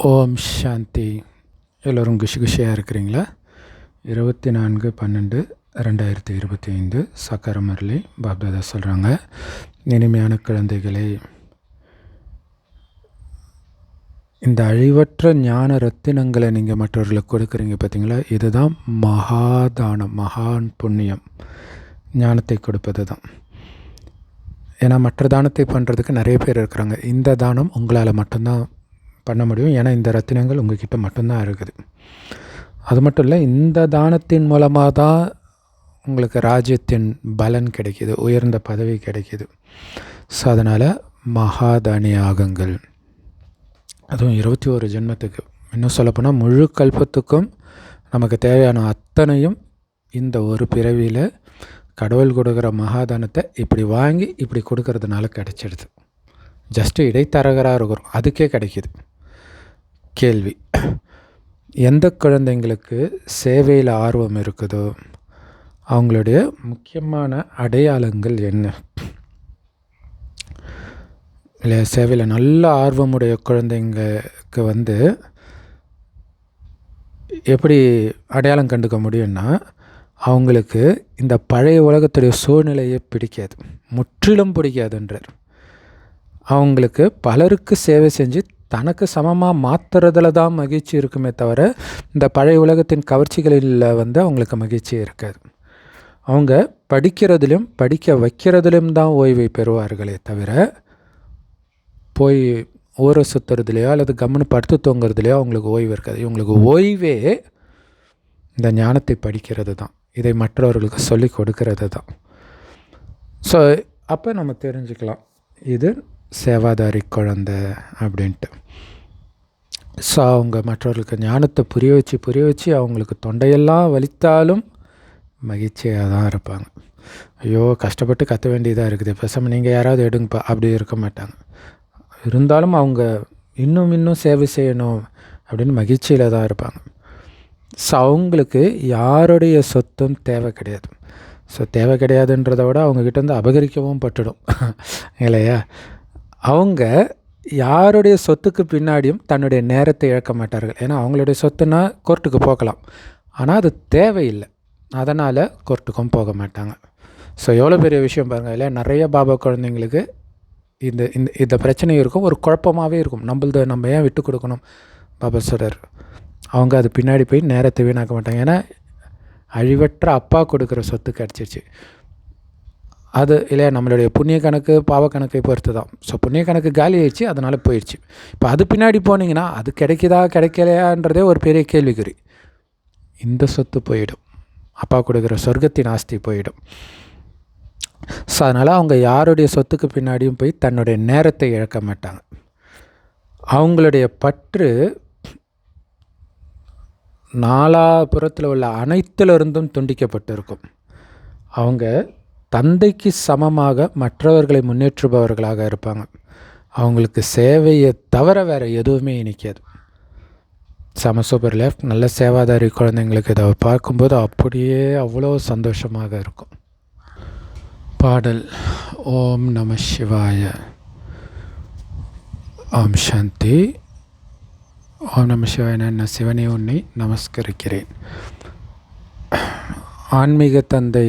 ஓம் சாந்தி. எல்லோரும் குஷியாக இருக்கிறீங்களா? 24/12/2025 சக்கர முரளி பாப்தாதா சொல்கிறாங்க, இனிமையான குழந்தைகளை, இந்த அழிவற்ற ஞான ரத்தினங்களை நீங்கள் மற்றவர்களுக்கு கொடுக்குறீங்க பார்த்தீங்களா, இதுதான் மகாதானம், மகான் புண்ணியம். ஞானத்தை கொடுப்பது தான். ஏன்னா மற்ற தானத்தை பண்ணுறதுக்கு நிறைய பேர் இருக்கிறாங்க. இந்த தானம் உங்களால் மட்டும்தான் பண்ண முடியும். ஏன்னா இந்த ரத்தினங்கள் உங்கள்கிட்ட மட்டும்தான் இருக்குது. அது மட்டும் இல்லை, இந்த தானத்தின் மூலமாக தான் உங்களுக்கு ராஜ்யத்தின் பலன் கிடைக்கிது, உயர்ந்த பதவி கிடைக்கிது. ஸோ அதனால் மகாதானி ஆகுங்கள். அதுவும் 21 ஜென்மத்துக்கு, இன்னும் சொல்லப்போனால் முழு கல்பத்துக்கும் நமக்கு தேவையான அத்தனையும் இந்த ஒரு பிறவியில் கடவுள் கொடுக்குற மகாதானத்தை இப்படி வாங்கி இப்படி கொடுக்கறதுனால கிடைச்சிடுது. ஜஸ்ட்டு இடைத்தரகராக இருக்கிறோம், அதுக்கே கிடைக்கிது. கேள்வி: எந்த குழந்தைங்களுக்கு சேவையில் ஆர்வம் இருக்குதோ அவங்களுடைய முக்கியமான அடையாளங்கள் என்ன? இல்லை, சேவையில் நல்ல ஆர்வமுடைய குழந்தைங்களுக்கு எப்படி அடையாளம் கண்டுக்க முடியும்னா, அவங்களுக்கு இந்த பழைய உலகத்துடைய சூழ்நிலையே பிடிக்காது, முற்றிலும் பிடிக்காதுன்றார். அவங்களுக்கு பலருக்கு சேவை செஞ்சு தனக்கு சமமாக மாற்றுறதுல தான் மகிழ்ச்சி இருக்குமே தவிர, இந்த பழைய உலகத்தின் கவர்ச்சிகளில் அவங்களுக்கு மகிழ்ச்சி இருக்காது. அவங்க படிக்கிறதுலையும் படிக்க வைக்கிறதுலையும் தான் ஓய்வை பெறுவார்களே தவிர, போய் ஊரை சுற்றுறதுலையோ அல்லது கம்முன்னு படுத்து தூங்குறதுலையோ அவங்களுக்கு ஓய்வு இருக்காது. இவங்களுக்கு ஓய்வே இந்த ஞானத்தை படிக்கிறது தான், இதை மற்றவர்களுக்கு சொல்லி கொடுக்கறது தான். ஸோ அப்போ நம்ம தெரிஞ்சுக்கலாம் இது சேவாதாரி குழந்தை அப்படின்ட்டு. ஸோ அவங்க மற்றவர்களுக்கு ஞானத்தை புரிய வச்சு அவங்களுக்கு தொண்டையெல்லாம் வலித்தாலும் மகிழ்ச்சியாக தான் இருப்பாங்க. ஐயோ கஷ்டப்பட்டு கற்ற வேண்டியதாக இருக்குது, பேசாமல் நீங்கள் யாராவது எடுங்கப்பா, அப்படி இருக்க மாட்டாங்க. இருந்தாலும் அவங்க இன்னும் சேவை செய்யணும் அப்படின்னு மகிழ்ச்சியில் தான் இருப்பாங்க. ஸோ அவங்களுக்கு யாருடைய சொத்தும் தேவை கிடையாது. ஸோ தேவை கிடையாதுன்றதை விட அவங்கக்கிட்டேருந்து அபகரிக்கவும் பட்டுடும் இல்லையா? அவங்க யாருடைய சொத்துக்கு பின்னாடியும் தன்னுடைய நேரத்தை இழக்க மாட்டார்கள். ஏன்னா அவங்களுடைய சொத்துனா கோர்ட்டுக்கு போகலாம், ஆனால் அது தேவையில்லை, அதனால் கோர்ட்டுக்கும் போக மாட்டாங்க. ஸோ எவ்வளோ பெரிய விஷயம் பாருங்கள் இல்லையா? நிறைய பாபா குழந்தைங்களுக்கு இந்த பிரச்சனை இருக்கும், ஒரு குழப்பமாகவே இருக்கும். நம்ம ஏன் விட்டு கொடுக்கணும்? பாபா சொல்கிறார், அவங்க அது பின்னாடி போய் நேரத்தை வீணாக்க மாட்டாங்க. ஏன்னா அழிவற்ற அப்பா கொடுக்குற சொத்து கிடச்சிருச்சு. அது இல்லையா, நம்மளுடைய புண்ணிய கணக்கு பாவ கணக்கை பொறுத்து தான். ஸோ புண்ணிய கணக்கு காலி ஆயிடுச்சு, அதனால் போயிடுச்சு. இப்போ அது பின்னாடி போனீங்கன்னா அது கிடைக்குதா கிடைக்கலையான்றதே ஒரு பெரிய கேள்விக்குறி. இந்த சொத்து போயிடும், அப்பா கொடுக்குற சொர்க்கத்தின் ஆஸ்தி போயிடும். ஸோ அதனால் அவங்க யாருடைய சொத்துக்கு பின்னாடியும் போய் தன்னுடைய நேரத்தை இழக்க மாட்டாங்க. அவங்களுடைய பற்று நாலாபுறத்தில் உள்ள அனைத்திலிருந்தும் துண்டிக்கப்பட்டு இருக்கும். அவங்க தந்தைக்கு சமமாக மற்றவர்களை முன்னேற்றுபவர்களாக இருப்பாங்க. அவங்களுக்கு சேவையை தவிர வேறு எதுவுமே இனிக்காது. செம சூப்பர் லைஃப். நல்ல சேவாதாரி குழந்தைங்களுக்கு இதை பார்க்கும்போது அப்படியே அவ்வளோ சந்தோஷமாக இருக்கும். பாடல்: ஓம் நம சிவாய. ஓம் சாந்தி. ஓம் நம சிவாய. நான் சிவனே உன்னை நமஸ்கரிக்கிறேன். ஆன்மீக தந்தை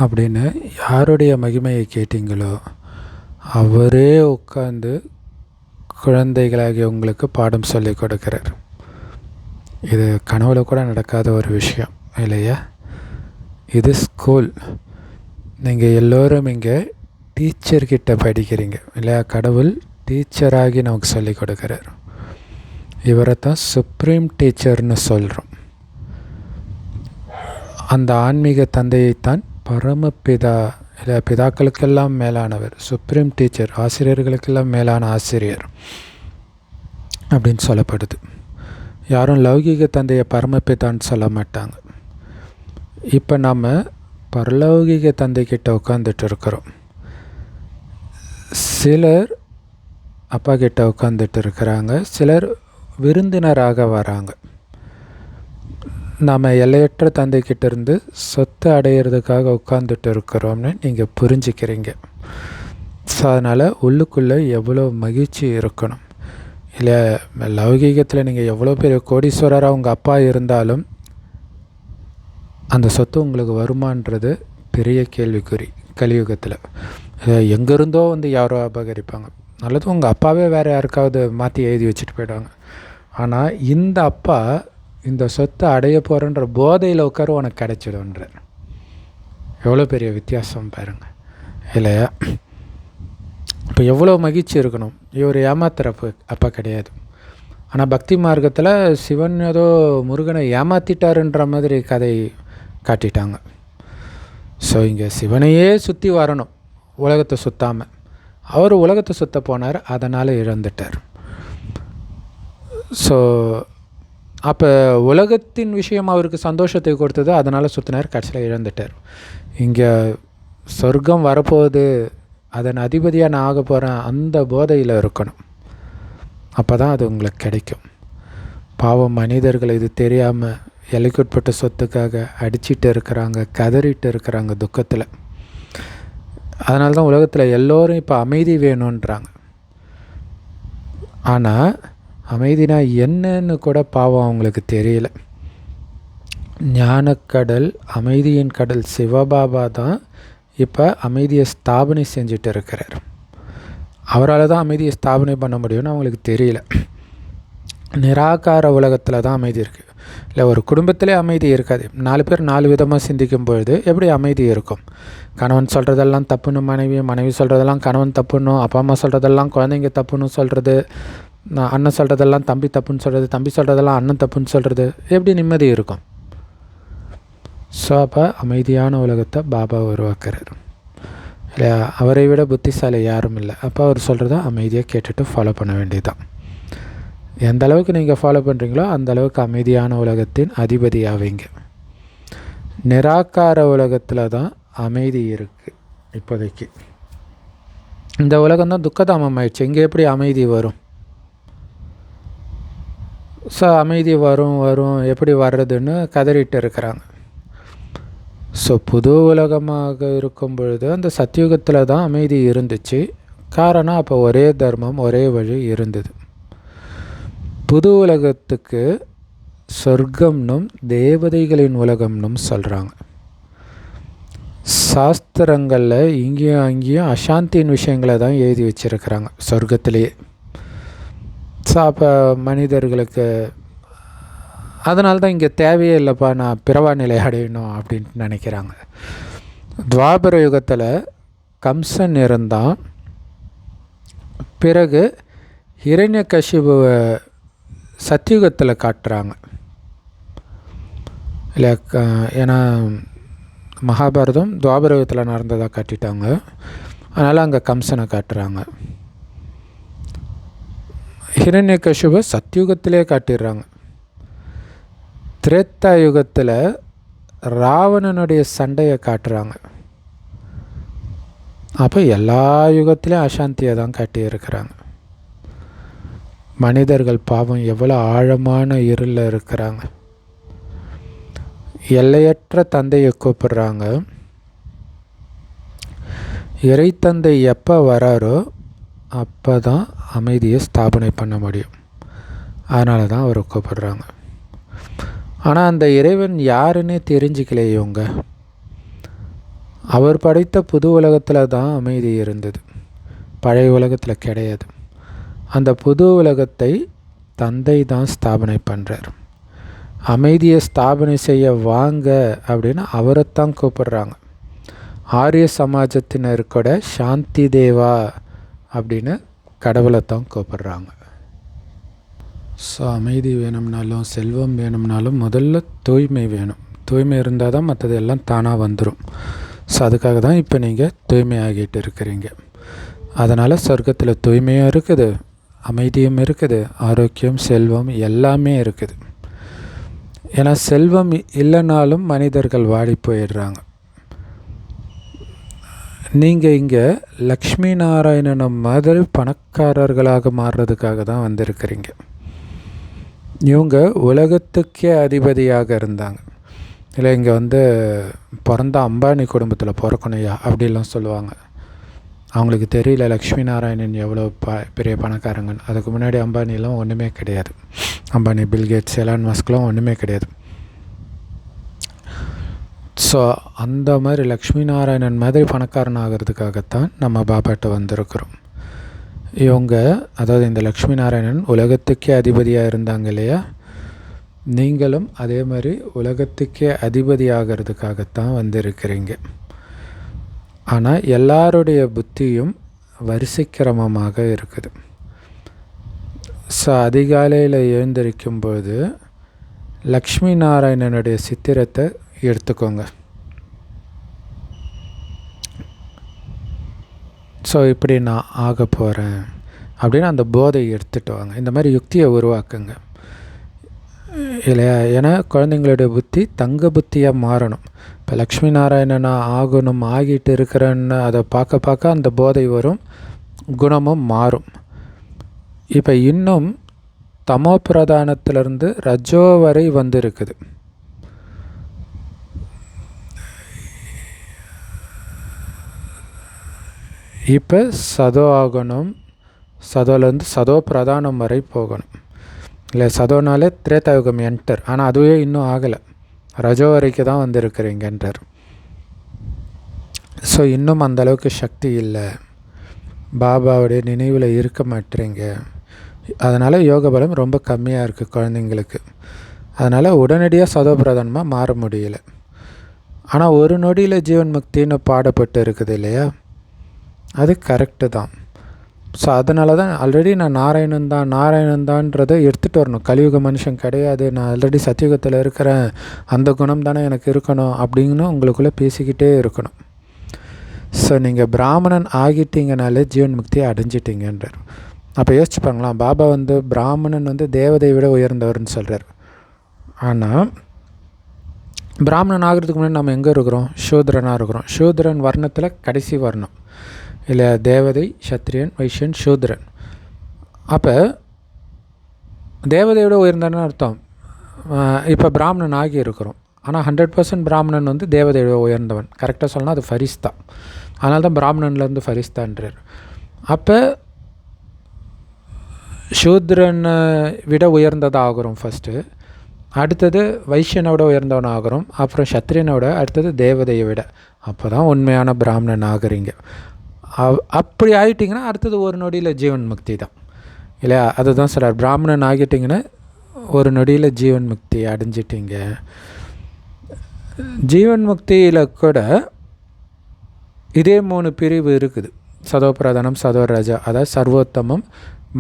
அப்படின்னு யாருடைய மகிமையை கேட்டீங்களோ அவரே உட்காந்து குழந்தைகளாகிய உங்களுக்கு பாடம் சொல்லி கொடுக்குறார். இது கனவுல கூட நடக்காத ஒரு விஷயம் இல்லையா? இது ஸ்கூல். நீங்கள் எல்லோரும் இங்கே டீச்சர்கிட்ட படிக்கிறீங்க இல்லையா? கடவுள் டீச்சராகி நமக்கு சொல்லி கொடுக்குறார். இவரை தான் சுப்ரீம் டீச்சர்னு சொல்கிறோம். அந்த ஆன்மீக தந்தையைத்தான் பரமபிதா இல்லை, பிதாக்களுக்கெல்லாம் மேலானவர், சுப்ரீம் டீச்சர், ஆசிரியர்களுக்கெல்லாம் மேலான ஆசிரியர் அப்படின்னு சொல்லப்படுது. யாரும் லௌகீக தந்தையை பரமபிதான்னு சொல்ல மாட்டாங்க. இப்போ நாம் பரலௌகிக தந்தைக்கிட்ட உட்காந்துட்டு இருக்கிறோம். சிலர் அப்பா கிட்ட உட்காந்துட்டு இருக்கிறாங்க, சிலர் விருந்தினராக வராங்க. நாம் எல்லையற்ற தந்தைக்கிட்டேருந்து சொத்து அடையிறதுக்காக உட்காந்துட்டு இருக்கிறோம்னு நீங்கள் புரிஞ்சுக்கிறீங்க. ஸோ அதனால் உள்ளுக்குள்ளே எவ்வளோ மகிழ்ச்சி இருக்கணும். இல்லை லௌகீகத்தில் நீங்கள் எவ்வளோ பெரிய கோடீஸ்வரராக உங்கள் அப்பா இருந்தாலும் அந்த சொத்து உங்களுக்கு வருமானது பெரிய கேள்விக்குறி. கலியுகத்தில் எங்கேருந்தோ வந்து யாரோ அபகரிப்பாங்க. நல்லது உங்கள் அப்பாவே வேறு யாருக்காவது மாற்றி எழுதி வச்சுட்டு போயிடுவாங்க. ஆனால் இந்த அப்பா இந்த சொத்தை அடைய போகிறன்ற போதையில் உட்கார உனக்கு கிடைச்சிடும்ன்றார். எவ்வளோ பெரிய வித்தியாசம் பாருங்கள் இல்லையா? இப்போ எவ்வளோ மகிழ்ச்சி இருக்கணும். இவர் ஏமாத்துறப்பு அப்பா கிடையாது. ஆனால் பக்தி மார்க்கத்தில் சிவன் ஏதோ முருகனை ஏமாற்றிட்டாருன்ற மாதிரி கதை காட்டிட்டாங்க. ஸோ இங்கே சிவனையே சுற்றி வரணும், உலகத்தை சுற்றாமல். அவர் உலகத்தை சுற்ற போனார், அதனால் இழந்துட்டார். ஸோ அப்போ உலகத்தின் விஷயம் அவருக்கு சந்தோஷத்தை கொடுத்தது, அதனால் சுற்றினார், கடைசியில் இழந்துட்டார். இங்கே சொர்க்கம் வரப்போகுது, அதன் அதிபதியாக நான் ஆக போகிறேன், அந்த போதையில் இருக்கணும். அப்போ தான் அது உங்களுக்கு கிடைக்கும். பாவம் மனிதர்கள் இது தெரியாமல் எல்லைக்குட்பட்ட சொத்துக்காக அடிச்சிட்டு இருக்கிறாங்க, கதறிட்டு இருக்கிறாங்க துக்கத்தில். அதனால தான் உலகத்தில் எல்லோரும் இப்போ அமைதி வேணுன்றாங்க. ஆனால் அமைதினா என்னன்னு கூட பாவம் அவங்களுக்கு தெரியல. ஞானக்கடல், அமைதியின் கடல் சிவபாபா தான் இப்போ அமைதியை ஸ்தாபனை செஞ்சுட்டு இருக்கிறார். அவரால் தான் அமைதியை ஸ்தாபனை பண்ண முடியும்னு அவங்களுக்கு தெரியல. நிராகார உலகத்தில் தான் அமைதி இருக்குது. இல்லை ஒரு குடும்பத்திலே அமைதி இருக்காது. 4 பேர் 4 விதமாக சிந்திக்கும் பொழுது எப்படி அமைதி இருக்கும்? கணவன் சொல்கிறதெல்லாம் தப்புன்னு மனைவி சொல்கிறதெல்லாம் கணவன் தப்புன்னும், அப்பா அம்மா சொல்கிறதெல்லாம் குழந்தைங்க தப்புன்னு சொல்கிறது, அண்ணன் சொல்கிறதெல்லாம் தம்பி தப்புன்னு சொல்கிறது, தம்பி சொல்கிறதெல்லாம் அண்ணன் தப்புன்னு சொல்கிறது, எப்படி நிம்மதி இருக்கும்? ஸோ அப்போ அமைதியான உலகத்தை பாபா உருவாக்குறார் இல்லையா? அவரை விட புத்திசாலி யாரும் இல்லை. அப்போ அவர் சொல்கிறத அமைதியாக கேட்டுட்டு ஃபாலோ பண்ண வேண்டியதுதான். எந்த அளவுக்கு நீங்கள் ஃபாலோ பண்ணுறீங்களோ அந்த அளவுக்கு அமைதியான உலகத்தின் அதிபதி ஆவீங்க. நிராகார உலகத்தில் தான் அமைதி இருக்குது இப்போதைக்கு. இந்த உலகம்தான் துக்கதாமம் ஆயிடுச்சு. இங்கே எப்படி அமைதி வரும்? ஸோ அமைதி வரும் எப்படி வர்றதுன்னு கதறிட்டு இருக்கிறாங்க. ஸோ புது உலகமாக இருக்கும் பொழுது அந்த சத்தியுகத்தில் தான் அமைதி இருந்துச்சு. காரணம் அப்போ ஒரே தர்மம், ஒரே வழி இருந்தது. புது உலகத்துக்கு சொர்க்கம்னும் தேவதைகளின் உலகம்னும் சொல்கிறாங்க. சாஸ்திரங்களில் இங்கேயும் அங்கேயும் அசாந்தியின் விஷயங்களை தான் எழுதி வச்சுருக்கிறாங்க சொர்க்கத்திலேயே. ஸோ அப்போ மனிதர்களுக்கு அதனால தான் இங்கே தேவையே இல்லைப்பா, நான் பிறவா நிலை அடையணும் அப்படின்ட்டு நினைக்கிறாங்க. துவாபர யுகத்தில் கம்சன் இருந்தான். பிறகு ஹிரண்யகசிபுவை சத்தியுகத்தில் காட்டுறாங்க இல்லை? ஏன்னா மகாபாரதம் துவாபர யுகத்தில் நடந்ததாக காட்டிட்டாங்க. அதனால் அங்கே கம்சனை காட்டுறாங்க. ஹிரண்யகசிபுவை சத்தியுகத்திலே காட்டிடுறாங்க. திரேத்தா யுகத்தில் ராவணனுடைய சண்டையை காட்டுறாங்க. அப்போ எல்லா யுகத்திலையும் அசாந்தியை தான் காட்டியிருக்கிறாங்க. மனிதர்கள் பாவம் எவ்வளோ ஆழமான இருளில் இருக்கிறாங்க. எல்லையற்ற தந்தையை கூப்பிடுறாங்க. இறை தந்தை எப்போ வராரோ அப்போ தான் அமைதியை ஸ்தாபனை பண்ண முடியும். அதனால தான் அவரை கூப்பிடுறாங்க. ஆனால் அந்த இறைவன் யாருன்னே தெரிஞ்சிக்கலையே இவங்க. அவர் படைத்த புது உலகத்தில் தான் அமைதி இருந்தது, பழைய உலகத்தில் கிடையாது. அந்த புது உலகத்தை தந்தை தான் ஸ்தாபனை பண்ணுறார். அமைதியை ஸ்தாபனை செய்ய வாங்க அப்படின்னு அவரைத்தான் கூப்பிடுறாங்க. ஆரிய சமாஜத்தினர் கூட சாந்தி தேவா அப்படின்னு கடவுளை தான் கூப்பிடுறாங்க. ஸோ அமைதி வேணும்னாலும் செல்வம் வேணும்னாலும் முதல்ல தூய்மை வேணும். தூய்மை இருந்தால் தான் மற்றது எல்லாம் தானாக வந்துடும். ஸோ அதுக்காக தான் இப்போ நீங்கள் தூய்மை ஆகிட்டு இருக்கிறீங்க. அதனால் சொர்க்கத்தில் தூய்மையும் இருக்குது, அமைதியும் இருக்குது, ஆரோக்கியம், செல்வம் எல்லாமே இருக்குது. ஏன்னா செல்வம் இல்லைனாலும் மனிதர்கள் வாடி போயிடுறாங்க. நீங்கள் இங்கே லக்ஷ்மி நாராயணனை மாதிரி பணக்காரர்களாக மாறுறதுக்காக தான் வந்திருக்கிறீங்க. இவங்க உலகத்துக்கே அதிபதியாக இருந்தாங்க இல்லை? இங்கே பிறந்த அம்பானி குடும்பத்தில் பிறக்கணையா அப்படிலாம் சொல்லுவாங்க. அவங்களுக்கு தெரியல லக்ஷ்மி நாராயணன் எவ்வளோ பெரிய பணக்காரங்கன்னு. அதுக்கு முன்னாடி அம்பானிலாம் ஒன்றுமே கிடையாது. அம்பானி, பில்கேட்ஸ், எலான் மஸ்க்லாம் ஒன்றுமே கிடையாது. ஸோ அந்த மாதிரி லக்ஷ்மி நாராயணன் மாதிரி பணக்காரன் ஆகிறதுக்காகத்தான் நம்ம பாபாட்ட வந்திருக்கிறோம். இவங்க, அதாவது இந்த லக்ஷ்மி நாராயணன் உலகத்துக்கே அதிபதியாக இருந்தாங்க இல்லையா, நீங்களும் அதே மாதிரி உலகத்துக்கே அதிபதி ஆகிறதுக்காகத்தான் வந்திருக்கிறீங்க. ஆனால் எல்லாருடைய புத்தியும் வரிசைக்கிரமமாக இருக்குது. ஸோ அதிகாலையில் எழுந்திருக்கும்போது லக்ஷ்மி நாராயணனுடைய சித்திரத்தை எடுத்துக்கோங்க. ஸோ இப்படி நான் ஆக போகிறேன் அப்படின்னு அந்த போதையை எடுத்துகிட்டு வாங்க. இந்த மாதிரி யுக்தியை உருவாக்குங்க இல்லையா? ஏன்னா குழந்தைங்களுடைய புத்தி தங்க புத்தியாக மாறணும். இப்போ லக்ஷ்மி நாராயணனாக ஆகணும், ஆகிட்டு இருக்கிறேன்னு அதை பார்க்க பார்க்க அந்த போதை வரும், குணமும் மாறும். இப்போ இன்னும் தமோ பிரதானத்திலிருந்து ரஜோ வரை வந்து இருக்குது. இப்போ சதோ ஆகணும், சதோலேருந்து சதோ பிரதானம் வரை போகணும் இல்லை. சதோனாலே திரேதாயுகம் என்டர், ஆனால் அதுவே இன்னும் ஆகலை, ரஜோ வரைக்கும் தான் வந்திருக்கிறீங்கன்றார். ஸோ இன்னும் அந்தளவுக்கு சக்தி இல்லை, பாபாவுடைய நினைவில் இருக்க மாட்டேறீங்க. அதனால் யோக பலம் ரொம்ப கம்மியாக இருக்குது குழந்தைங்களுக்கு. அதனால் உடனடியாக சதோ பிரதானமாக மாற முடியல. ஆனால் ஒரு நொடியில் ஜீவன் முக்தின்னு பாடப்பட்டு இருக்குது இல்லையா, அது கரெக்டு தான். ஸோ அதனால தான் ஆல்ரெடி நான் நாராயணன் தான்றதை எடுத்துகிட்டு வரணும். கலியுக மனுஷன் கிடையாது, நான் ஆல்ரெடி சத்தியுகத்தில் இருக்கிறேன், அந்த குணம் தானே எனக்கு இருக்கணும் அப்படின்னு உங்களுக்குள்ளே பேசிக்கிட்டே இருக்கணும். ஸோ நீங்கள் பிராமணன் ஆகிட்டீங்கனாலே ஜீவன் முக்தியை அடைஞ்சிட்டிங்கன்றார். அப்போ யோசிச்சு பாருங்களாம், பாபா பிராமணன் தேவதையை விட உயர்ந்தவர்னு சொல்கிறார். ஆனால் பிராமணன் ஆகிறதுக்கு முன்னாடி நம்ம எங்கே இருக்கிறோம்? சூத்ரனாக இருக்கிறோம். சூத்ரன் வர்ணத்தில் கடைசி வர்ணம் இல்லை, தேவதை, சத்திரியன், வைஷ்யன், சூத்ரன். அப்போ தேவதையோட உயர்ந்தன்னு அர்த்தம். இப்போ பிராமணன் ஆகி இருக்கிறோம், ஆனால் 100% பிராமணன் தேவதையோட உயர்ந்தவன். கரெக்டாக சொல்லணும், அது ஃபரிஸ்தா. அதனால தான் பிராமணன்லேருந்து ஃபரிஸ்தான்றார். அப்போ சூத்ரனை விட உயர்ந்ததாக ஆகிறோம் ஃபஸ்ட்டு, அடுத்தது வைஷ்யனோட உயர்ந்தவன் ஆகிறோம், அப்புறம் சத்திரியனோட, அடுத்தது தேவதையை விட. அப்போ தான் உண்மையான பிராமணன் ஆகுறீங்க. அப்படி ஆகிட்டிங்கன்னா அடுத்தது ஒரு நொடியில் ஜீவன் முக்தி தான் இல்லையா? அதுதான் சொல்கிறார், பிராமணன் ஆகிட்டிங்கன்னா ஒரு நொடியில் ஜீவன் முக்தி அடைஞ்சிட்டிங்க. ஜீவன் முக்தியில் கூட இதே 3 பிரிவு இருக்குது. சதோ பிரதானம், சதோ ரஜா, அதாவது சர்வோத்தமம்,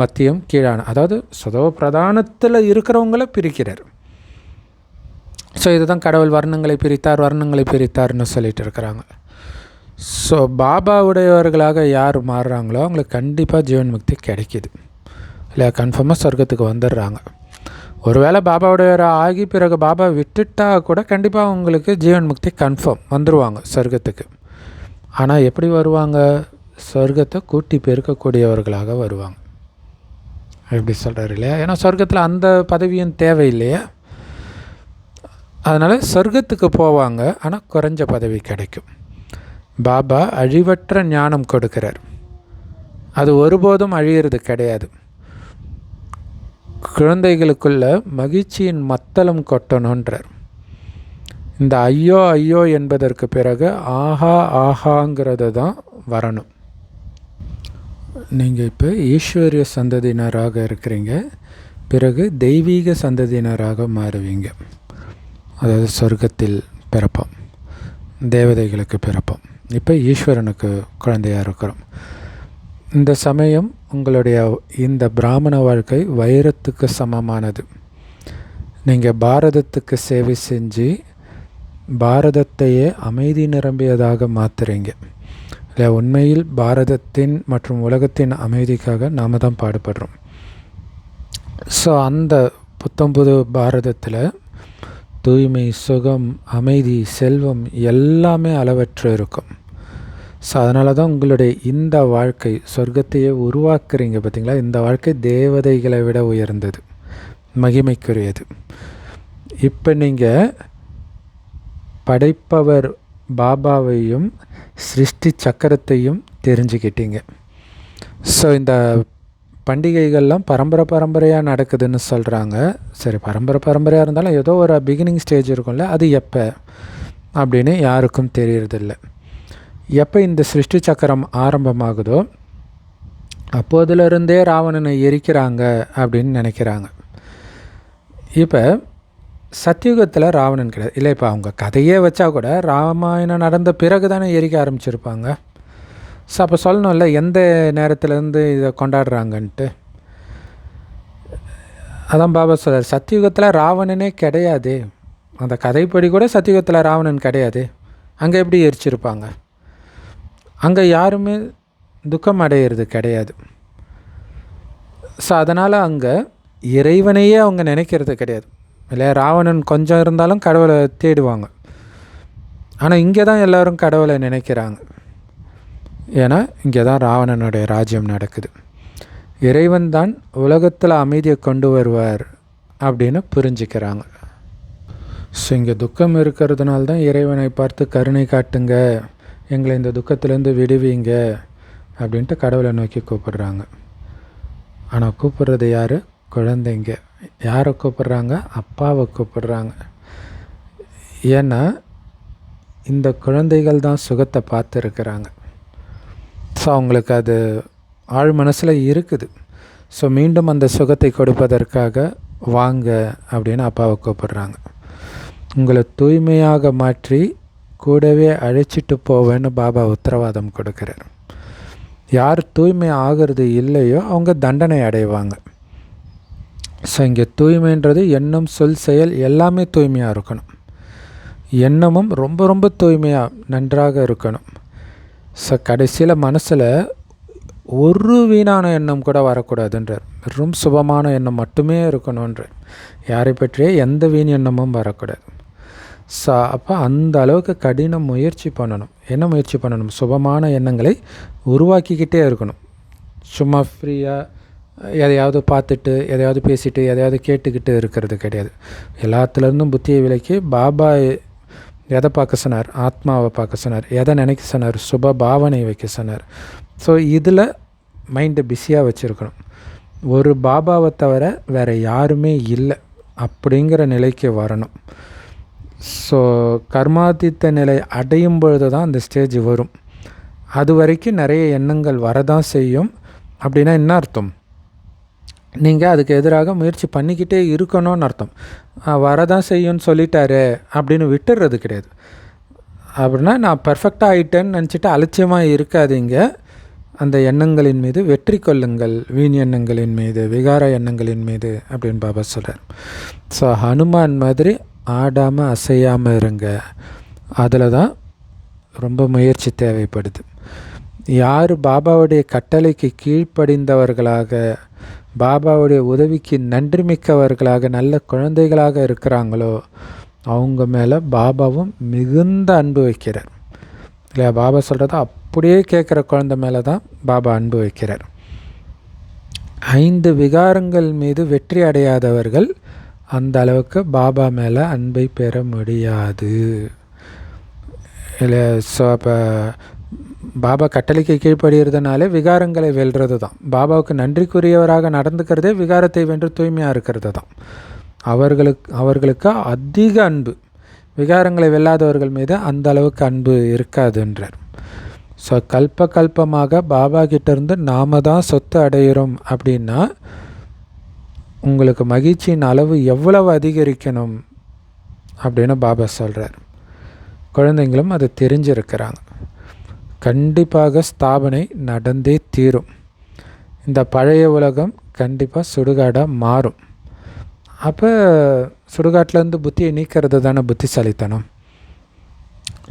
மத்தியம், கீழான. அதாவது சதோ பிரதானத்தில் இருக்கிறவங்கள பிரிக்கிறார். ஸோ இதுதான் கடவுள் வர்ணங்களை பிரித்தார்னு சொல்லிட்டு இருக்கிறாங்க. ஸோ பாபாவுடையவர்களாக யார் மாறுறாங்களோ அவங்களுக்கு கண்டிப்பாக ஜீவன் முக்தி கிடைக்கிது இல்லை, கன்ஃபார்மாக சொர்க்கத்துக்கு வந்துடுறாங்க. ஒருவேளை பாபாவுடையவரை ஆகி பிறகு பாபா விட்டுட்டா கூட கண்டிப்பாக அவங்களுக்கு ஜீவன் முக்தி கன்ஃபார்ம் வந்துடுவாங்க சொர்க்கத்துக்கு. ஆனால் எப்படி வருவாங்க? சொர்க்கத்தை கூட்டி பெருக்கக்கூடியவர்களாக வருவாங்க. எப்படி சொல்கிறார் இல்லையா? ஏன்னா சொர்க்கத்தில் அந்த பதவியும் தேவை இல்லையா? அதனால் சொர்க்கத்துக்கு போவாங்க, ஆனால் குறைஞ்ச பதவி கிடைக்கும். பாபா அழிவற்ற ஞானம் கொடுக்கிறார், அது ஒருபோதும் அழியிறது கிடையாது. குழந்தைகளுக்குள்ள மகிழ்ச்சியின் மத்தளம் கொட்டணுன்றார். இந்த ஐயோ ஐயோ என்பதற்கு பிறகு ஆஹா ஆஹாங்கிறது தான் வரணும். நீங்கள் இப்போ ஈஸ்வரிய சந்ததியினராக இருக்கிறீங்க, பிறகு தெய்வீக சந்ததியினராக மாறுவீங்க. அதாவது சொர்க்கத்தில் பிறப்போம், தேவதைகளுக்கு பிறப்போம், இப்போ ஈஸ்வரனுக்கு குழந்தையாக இருக்கிறோம். இந்த சமயம் உங்களுடைய இந்த பிராமண வாழ்க்கை வைரத்துக்கு சமமானது. நீங்கள் பாரதத்துக்கு சேவை செஞ்சு பாரதத்தையே அமைதி நிரம்பியதாக மாற்றுறீங்க இல்லை. உண்மையில் பாரதத்தின் மற்றும் உலகத்தின் அமைதிக்காக நாம் தான் பாடுபடுறோம். ஸோ அந்த புத்தம்புது பாரதத்தில் தூய்மை, சுகம், அமைதி, செல்வம் எல்லாமே அளவற்று இருக்கும். ஸோ அதனால தான் உங்களுடைய இந்த வாழ்க்கை சொர்க்கத்தையே உருவாக்குறீங்க பார்த்திங்களா. இந்த வாழ்க்கை தேவதைகளை விட உயர்ந்தது, மகிமைக்குரியது. இப்போ நீங்கள் படைப்பவர் பாபாவையும் சிருஷ்டி சக்கரத்தையும் தெரிஞ்சுக்கிட்டீங்க. ஸோ இந்த பண்டிகைகள்லாம் பரம்பரையாக நடக்குதுன்னு சொல்கிறாங்க. சரி, பரம்பரையாக இருந்தாலும் ஏதோ ஒரு பிகினிங் ஸ்டேஜ் இருக்கும்ல, அது எப்போ அப்படின்னு யாருக்கும் தெரியறதில்ல. எப்போ இந்த சிருஷ்டி சக்கரம் ஆரம்பமாகுதோ அப்போதிலிருந்தே ராவணனை எரிக்கிறாங்க அப்படின்னு நினைக்கிறாங்க. இப்போ சத்தியுகத்தில் ராவணன் கிடையாது இல்லை. இப்போ அவங்க கதையே வச்சா கூட ராமாயணம் நடந்த பிறகு தானே எரிக்க ஆரம்பிச்சிருப்பாங்க. ஸோ அப்போ சொல்லணும்ல எந்த நேரத்துலேருந்து இதை கொண்டாடுறாங்கன்ட்டு. அதான் பாபா சொல்கிறார், சத்தியுகத்தில் ராவணனே கிடையாது. அந்த கதைப்படி கூட சத்தியுகத்தில் ராவணன் கிடையாது. அங்கே எப்படி எரிச்சிருப்பாங்க? அங்கே யாருமே துக்கம் அடையிறது கிடையாது. ஸோ அதனால் அங்கே இறைவனையே அவங்க நினைக்கிறது கிடையாது இல்லையா. ராவணன் கொஞ்சம் இருந்தாலும் கடவுளை தேடுவாங்க. ஆனால் இங்கே தான் எல்லோரும் கடவுளை நினைக்கிறாங்க. ஏன்னா இங்கே தான் ராவணனுடைய ராஜ்யம் நடக்குது. இறைவன் தான் உலகத்தில் அமைதியை கொண்டு வருவார் அப்படின்னு புரிஞ்சுக்கிறாங்க. ஸோ இங்கே துக்கம் இருக்கிறதுனால தான் இறைவனை பார்த்து கருணை காட்டுங்க, எங்களை இந்த துக்கத்திலேருந்து விடுவீங்க அப்படின்ட்டு கடவுளை நோக்கி கூப்பிடுறாங்க. ஆனால் கூப்பிட்றது யார்? குழந்தைங்க. யாரை கூப்பிட்றாங்க? அப்பாவை கூப்பிடுறாங்க. ஏன்னா இந்த குழந்தைகள் தான் சுகத்தை பார்த்துருக்குறாங்க. ஸோ அவங்களுக்கு அது ஆழ் மனசில் இருக்குது. ஸோ மீண்டும் அந்த சுகத்தை கொடுப்பதற்காக வாங்க அப்படின்னு அப்பாவை கூப்பிடுறாங்க. உங்களை தூய்மையாக மாற்றி கூடவே அழைச்சிட்டு போவேன்னு பாபா உத்தரவாதம் கொடுக்குறார். யார் தூய்மை ஆகிறது இல்லையோ அவங்க தண்டனை அடைவாங்க. ஸோ இங்கே தூய்மைன்றது எண்ணம், சொல், செயல் எல்லாமே தூய்மையாக இருக்கணும். எண்ணமும் ரொம்ப ரொம்ப தூய்மையாக நன்றாக இருக்கணும். ஸோ கடைசியில் மனசில் ஒரு வீணான எண்ணம் கூட வரக்கூடாதுன்றார். வெறும் சுபமான எண்ணம் மட்டுமே இருக்கணுன்றார். யாரை பற்றிய எந்த வீண் எண்ணமும் வரக்கூடாது. ஸோ அப்போ அந்த அளவுக்கு கடின முயற்சி பண்ணணும். என்ன முயற்சி பண்ணணும்? சுபமான எண்ணங்களை உருவாக்கிக்கிட்டே இருக்கணும். சும்மா ஃப்ரீயாக எதையாவது பார்த்துட்டு எதையாவது பேசிட்டு எதையாவது கேட்டுக்கிட்டு இருக்கிறது கிடையாது. எல்லாத்துலேருந்தும் புத்தியை விலக்கி பாபா எதை பார்க்க சொன்னார்? ஆத்மாவை பார்க்க சொன்னார். எதை நினைக்க சொன்னார்? சுப பாவனை வைக்க சொன்னார். ஸோ இதில் மைண்டை பிஸியாக வச்சுருக்கணும். ஒரு பாபாவை தவிர வேறு யாருமே இல்லை அப்படிங்கிற நிலைக்கு வரணும். ஸோ கர்மாதித்த நிலை அடையும் பொழுது தான் அந்த ஸ்டேஜ் வரும். அது வரைக்கும் நிறைய எண்ணங்கள் வரதான் செய்யும். அப்படின்னா என்ன அர்த்தம்? நீங்கள் அதுக்கு எதிராக முயற்சி பண்ணிக்கிட்டே இருக்கணும்னு அர்த்தம். வரதான் செய்யும்னு சொல்லிட்டாரு அப்படின்னு விட்டுறது கிடையாது. அப்படின்னா நான் பர்ஃபெக்டாக ஆகிட்டேன்னு நினச்சிட்டு அலட்சியமாக இருக்காதீங்க. அந்த எண்ணங்களின் மீது வெற்றி கொள்ளுங்கள், வீண் எண்ணங்களின் மீது, விகார எண்ணங்களின் மீது அப்படின்னு பாபா சொல்கிறார். ஸோ ஹனுமான் மாதிரி ஆடாமல் அசையாமல் இருங்க. அதில் தான் ரொம்ப முயற்சி தேவைப்படுது. யார் பாபாவுடைய கட்டளைக்கு கீழ்ப்படிந்தவர்களாக, பாபாவுடைய உதவிக்கு நன்றி மிக்கவர்களாக, நல்ல குழந்தைகளாக இருக்கிறாங்களோ அவங்க மேலே பாபாவும் மிகுந்த அன்பு வைக்கிறார் இல்லையா. பாபா சொல்கிறத அப்படியே கேட்குற குழந்தை மேலே தான் பாபா அன்பு வைக்கிறார். 5 விகாரங்கள் மீது வெற்றி அடையாதவர்கள் அந்த அளவுக்கு பாபா மேலே அன்பை பெற முடியாது இல்லை. ஸோ அப்போ பாபா கட்டளைக்கு கீழ்ப்படுகிறதுனாலே விகாரங்களை வெல்றது தான். பாபாவுக்கு நன்றிக்குரியவராக நடந்துக்கிறதே விகாரத்தை வென்று தூய்மையாக இருக்கிறது தான். அவர்களுக்கு அதிக அன்பு. விகாரங்களை வெல்லாதவர்கள் மீது அந்த அளவுக்கு அன்பு இருக்காதுன்றார். ஸோ கல்பமாக பாபா கிட்டேருந்து நாம் தான் சொத்து அடைகிறோம் அப்படின்னா உங்களுக்கு மகிழ்ச்சியின் அளவு எவ்வளவு அதிகரிக்கணும் அப்படின்னு பாபா சொல்கிறார். குழந்தைங்களும் அதை தெரிஞ்சிருக்கிறாங்க. கண்டிப்பாக ஸ்தாபனை நடந்தே தீரும். இந்த பழைய உலகம் கண்டிப்பாக சுடுகாடாக மாறும். அப்போ சுடுகாட்டிலேருந்து புத்தியை நீக்கிறது தானே புத்திசாலித்தனம்.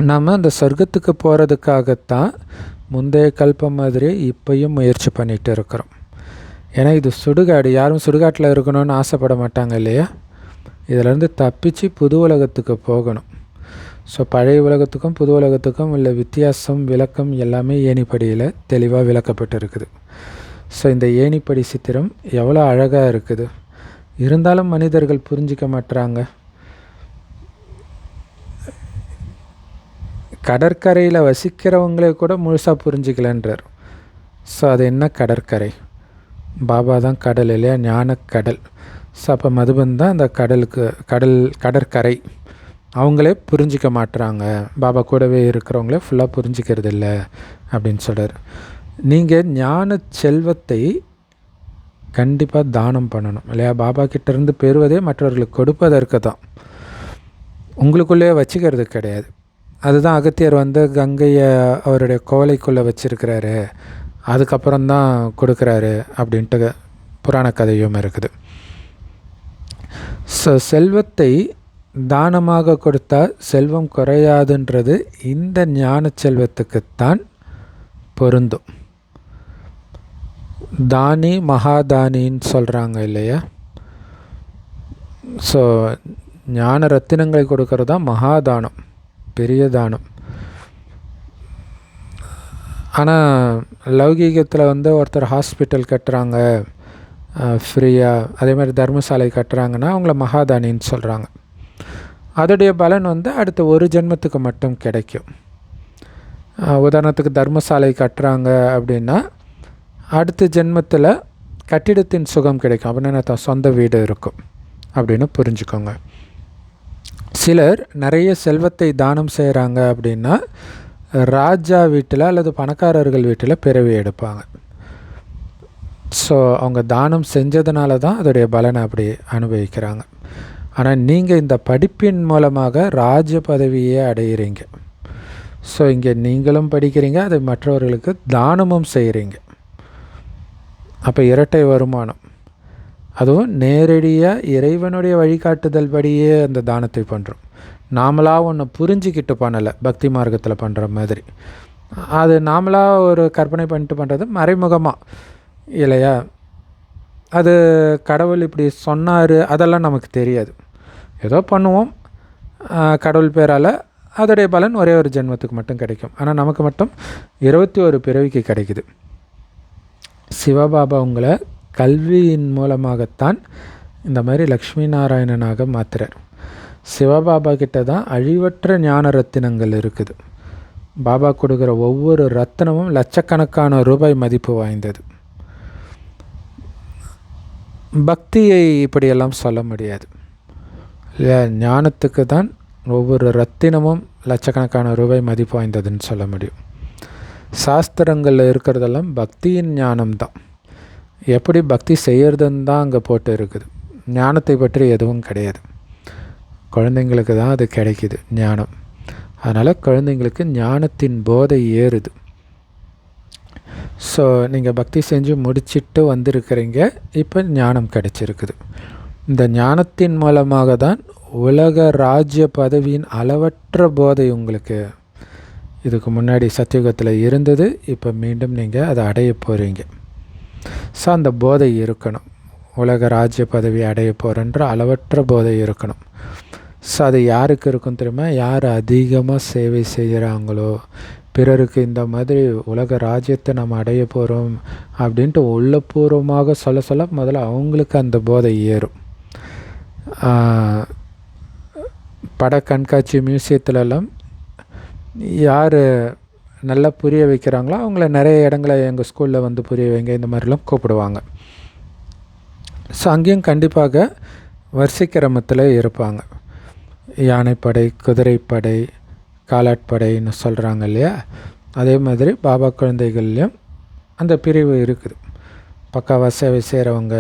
நாம் அந்த சொர்க்கத்துக்கு போகிறதுக்காகத்தான் முந்தைய கல்பம் மாதிரி இப்போயும் முயற்சி பண்ணிகிட்டு இருக்கிறோம். ஏன்னா இது சுடுகாடு. யாரும் சுடுகாட்டில் இருக்கணும்னு ஆசைப்பட மாட்டாங்க இல்லையா. இதிலேருந்து தப்பிச்சு புது உலகத்துக்கு போகணும். ஸோ பழைய உலகத்துக்கும் புது உலகத்துக்கும் உள்ள வித்தியாசம், விளக்கம் எல்லாமே ஏணிப்படியில் தெளிவாக விளக்கப்பட்டு இருக்குது. ஸோ இந்த ஏணிப்படி சித்திரம் எவ்வளோ அழகாக இருக்குது. இருந்தாலும் மனிதர்கள் புரிஞ்சிக்க மாட்டுறாங்க. கடற்கரையில் வசிக்கிறவங்களே கூட முழுசாக புரிஞ்சிக்கலன்றார். ஸோ அது என்ன கடற்கரை? பாபா தான் கடல் இல்லையா, ஞானக்கடல். ஸோ அப்போ மதுபன் தான் அந்த கடற்கரை. அவங்களே புரிஞ்சிக்க மாட்டுறாங்க, பாபா கூடவே இருக்கிறவங்களே ஃபுல்லாக புரிஞ்சிக்கிறது இல்லை அப்படின்னு சொல்கிறார். நீங்கள் ஞான செல்வத்தை கண்டிப்பாக தானம் பண்ணணும் இல்லையா? பாபா கிட்டேருந்து பெறுவதே மற்றவர்களுக்கு கொடுப்பதற்கு தான், உங்களுக்குள்ளேயே வச்சுக்கிறது கிடையாது. அதுதான் அகத்தியர் கங்கையை அவருடைய கோலைக்குள்ளே வச்சுருக்கிறாரு, அதுக்கப்புறம்தான் கொடுக்குறாரு அப்படின்ட்டு புராண கதையும் இருக்குது. ஸோ செல்வத்தை தானமாக கொடுத்தால் செல்வம் குறையாதுன்றது இந்த ஞான செல்வத்துக்குத்தான் பொருந்தும். தானி மகாதானின்னு சொல்கிறாங்க இல்லையா? ஸோ ஞான ரத்தினங்களை கொடுக்கறது தான் மகாதானம், பெரிய தானம். ஆனால் லௌகீகத்தில் ஒருத்தர் ஹாஸ்பிட்டல் கட்டுறாங்க ஃப்ரீயாக, அதே மாதிரி தர்மசாலை கட்டுறாங்கன்னா அவங்கள மகாதானின்னு சொல்கிறாங்க. அதோடைய பலன் அடுத்த ஒரு ஜென்மத்துக்கு மட்டும் கிடைக்கும். உதாரணத்துக்கு தர்மசாலை கட்டுறாங்க அப்படின்னா அடுத்த ஜென்மத்தில் கட்டிடத்தின் சுகம் கிடைக்கும், அப்படின்னா சொந்த வீடு இருக்கும் அப்படின்னு புரிஞ்சுக்கோங்க. சிலர் நிறைய செல்வத்தை தானம் செய்கிறாங்க அப்படின்னா ராஜா வீட்டில் அல்லது பணக்காரர்கள் வீட்டில் பிறவி எடுப்பாங்க. ஸோ அவங்க தானம் செஞ்சதுனால தான் அதோடைய பலனை அப்படி அனுபவிக்கிறாங்க. ஆனால் நீங்கள் இந்த படிப்பின் மூலமாக ராஜ பதவியே அடைகிறீங்க. ஸோ இங்கே நீங்களும் படிக்கிறீங்க, அதை மற்றவர்களுக்கு தானமும் செய்கிறீங்க. அப்போ இரட்டை வருமானம். அதுவும் நேரடியாக இறைவனுடைய வழிகாட்டுதல் படியே அந்த தானத்தை பண்ணுறோம். நாமளாக ஒன்று புரிஞ்சிக்கிட்டு பண்ணலை, பக்தி மார்க்கத்தில் பண்ணுற மாதிரி. அது நாமளாக ஒரு கற்பனை பண்ணிட்டு பண்ணுறது மறைமுகமாக இல்லையா? அது கடவுள் இப்படி சொன்னார் அதெல்லாம் நமக்கு தெரியாது, ஏதோ பண்ணுவோம் கடவுள் பேரால். அதோடைய பலன் ஒரே ஒரு ஜென்மத்துக்கு மட்டும் கிடைக்கும். ஆனால் நமக்கு மட்டும் 21 பிறவிக்கு கிடைக்குது. சிவபாபா உங்களை கல்வியின் மூலமாகத்தான் இந்த மாதிரி லக்ஷ்மி நாராயணனாக மாற்றுறார். சிவபாபா கிட்ட தான் அழிவற்ற ஞான ரத்தினங்கள் இருக்குது. பாபா கொடுக்குற ஒவ்வொரு ரத்தினமும் லட்சக்கணக்கான ரூபாய் மதிப்பு வாய்ந்தது. பக்தியை இப்படியெல்லாம் சொல்ல முடியாது இல்லையா? ஞானத்துக்கு தான் ஒவ்வொரு ரத்தினமும் லட்சக்கணக்கான ரூபாய் மதிப்பு வாய்ந்ததுன்னு சொல்ல முடியும். சாஸ்திரங்களில் இருக்கிறதெல்லாம் பக்தியின் ஞானம்தான். எப்படி பக்தி செய்கிறதுன்னு தான் அங்கே போட்டு இருக்குது, ஞானத்தை பற்றி எதுவும் கிடையாது. குழந்தைங்களுக்கு தான் அது கிடைக்கிது ஞானம். அதனால் குழந்தைங்களுக்கு ஞானத்தின் போதை ஏறுது. ஸோ நீங்கள் பக்தி செஞ்சு முடிச்சுட்டு வந்திருக்கிறீங்க, இப்போ ஞானம் கிடைச்சிருக்குது. இந்த ஞானத்தின் மூலமாக தான் உலக ராஜ்ய பதவியின் அளவற்ற போதை உங்களுக்கு இதுக்கு முன்னாடி சத்தியுகத்தில் இருந்தது, இப்போ மீண்டும் நீங்கள் அதை அடைய போகிறீங்க. ஸோ அந்த போதை இருக்கணும், உலக ராஜ்ய பதவி அடைய போகிறன்ற அளவற்ற போதை இருக்கணும். ஸோ அது யாருக்கு இருக்கும் தெரியுமா? யார் அதிகமாக சேவை செய்கிறாங்களோ, பிறருக்கு இந்த மாதிரி உலக ராஜ்யத்தை நம்ம அடைய போகிறோம் அப்படின்ட்டு உள்ளபூர்வமாக சொல்ல முதல்ல அவங்களுக்கு அந்த போதை ஏறும். பட கண்காட்சி மியூசியத்துலலாம் யார் நல்லா புரிய வைக்கிறாங்களோ அவங்கள நிறைய இடங்களை எங்கள் ஸ்கூலில் புரிய வைங்க இந்த மாதிரிலாம் கூப்பிடுவாங்க. ஸோ அங்கேயும் கண்டிப்பாக வரிசை கிரமத்தில் இருப்பாங்க. யானைப்படை, குதிரைப்படை, காலாட்படைன்னு சொல்கிறாங்க இல்லையா? அதே மாதிரி பாபா குழந்தைகள்லேயும் அந்த பிரிவு இருக்குது, பக்காவாக சேவை செய்கிறவங்க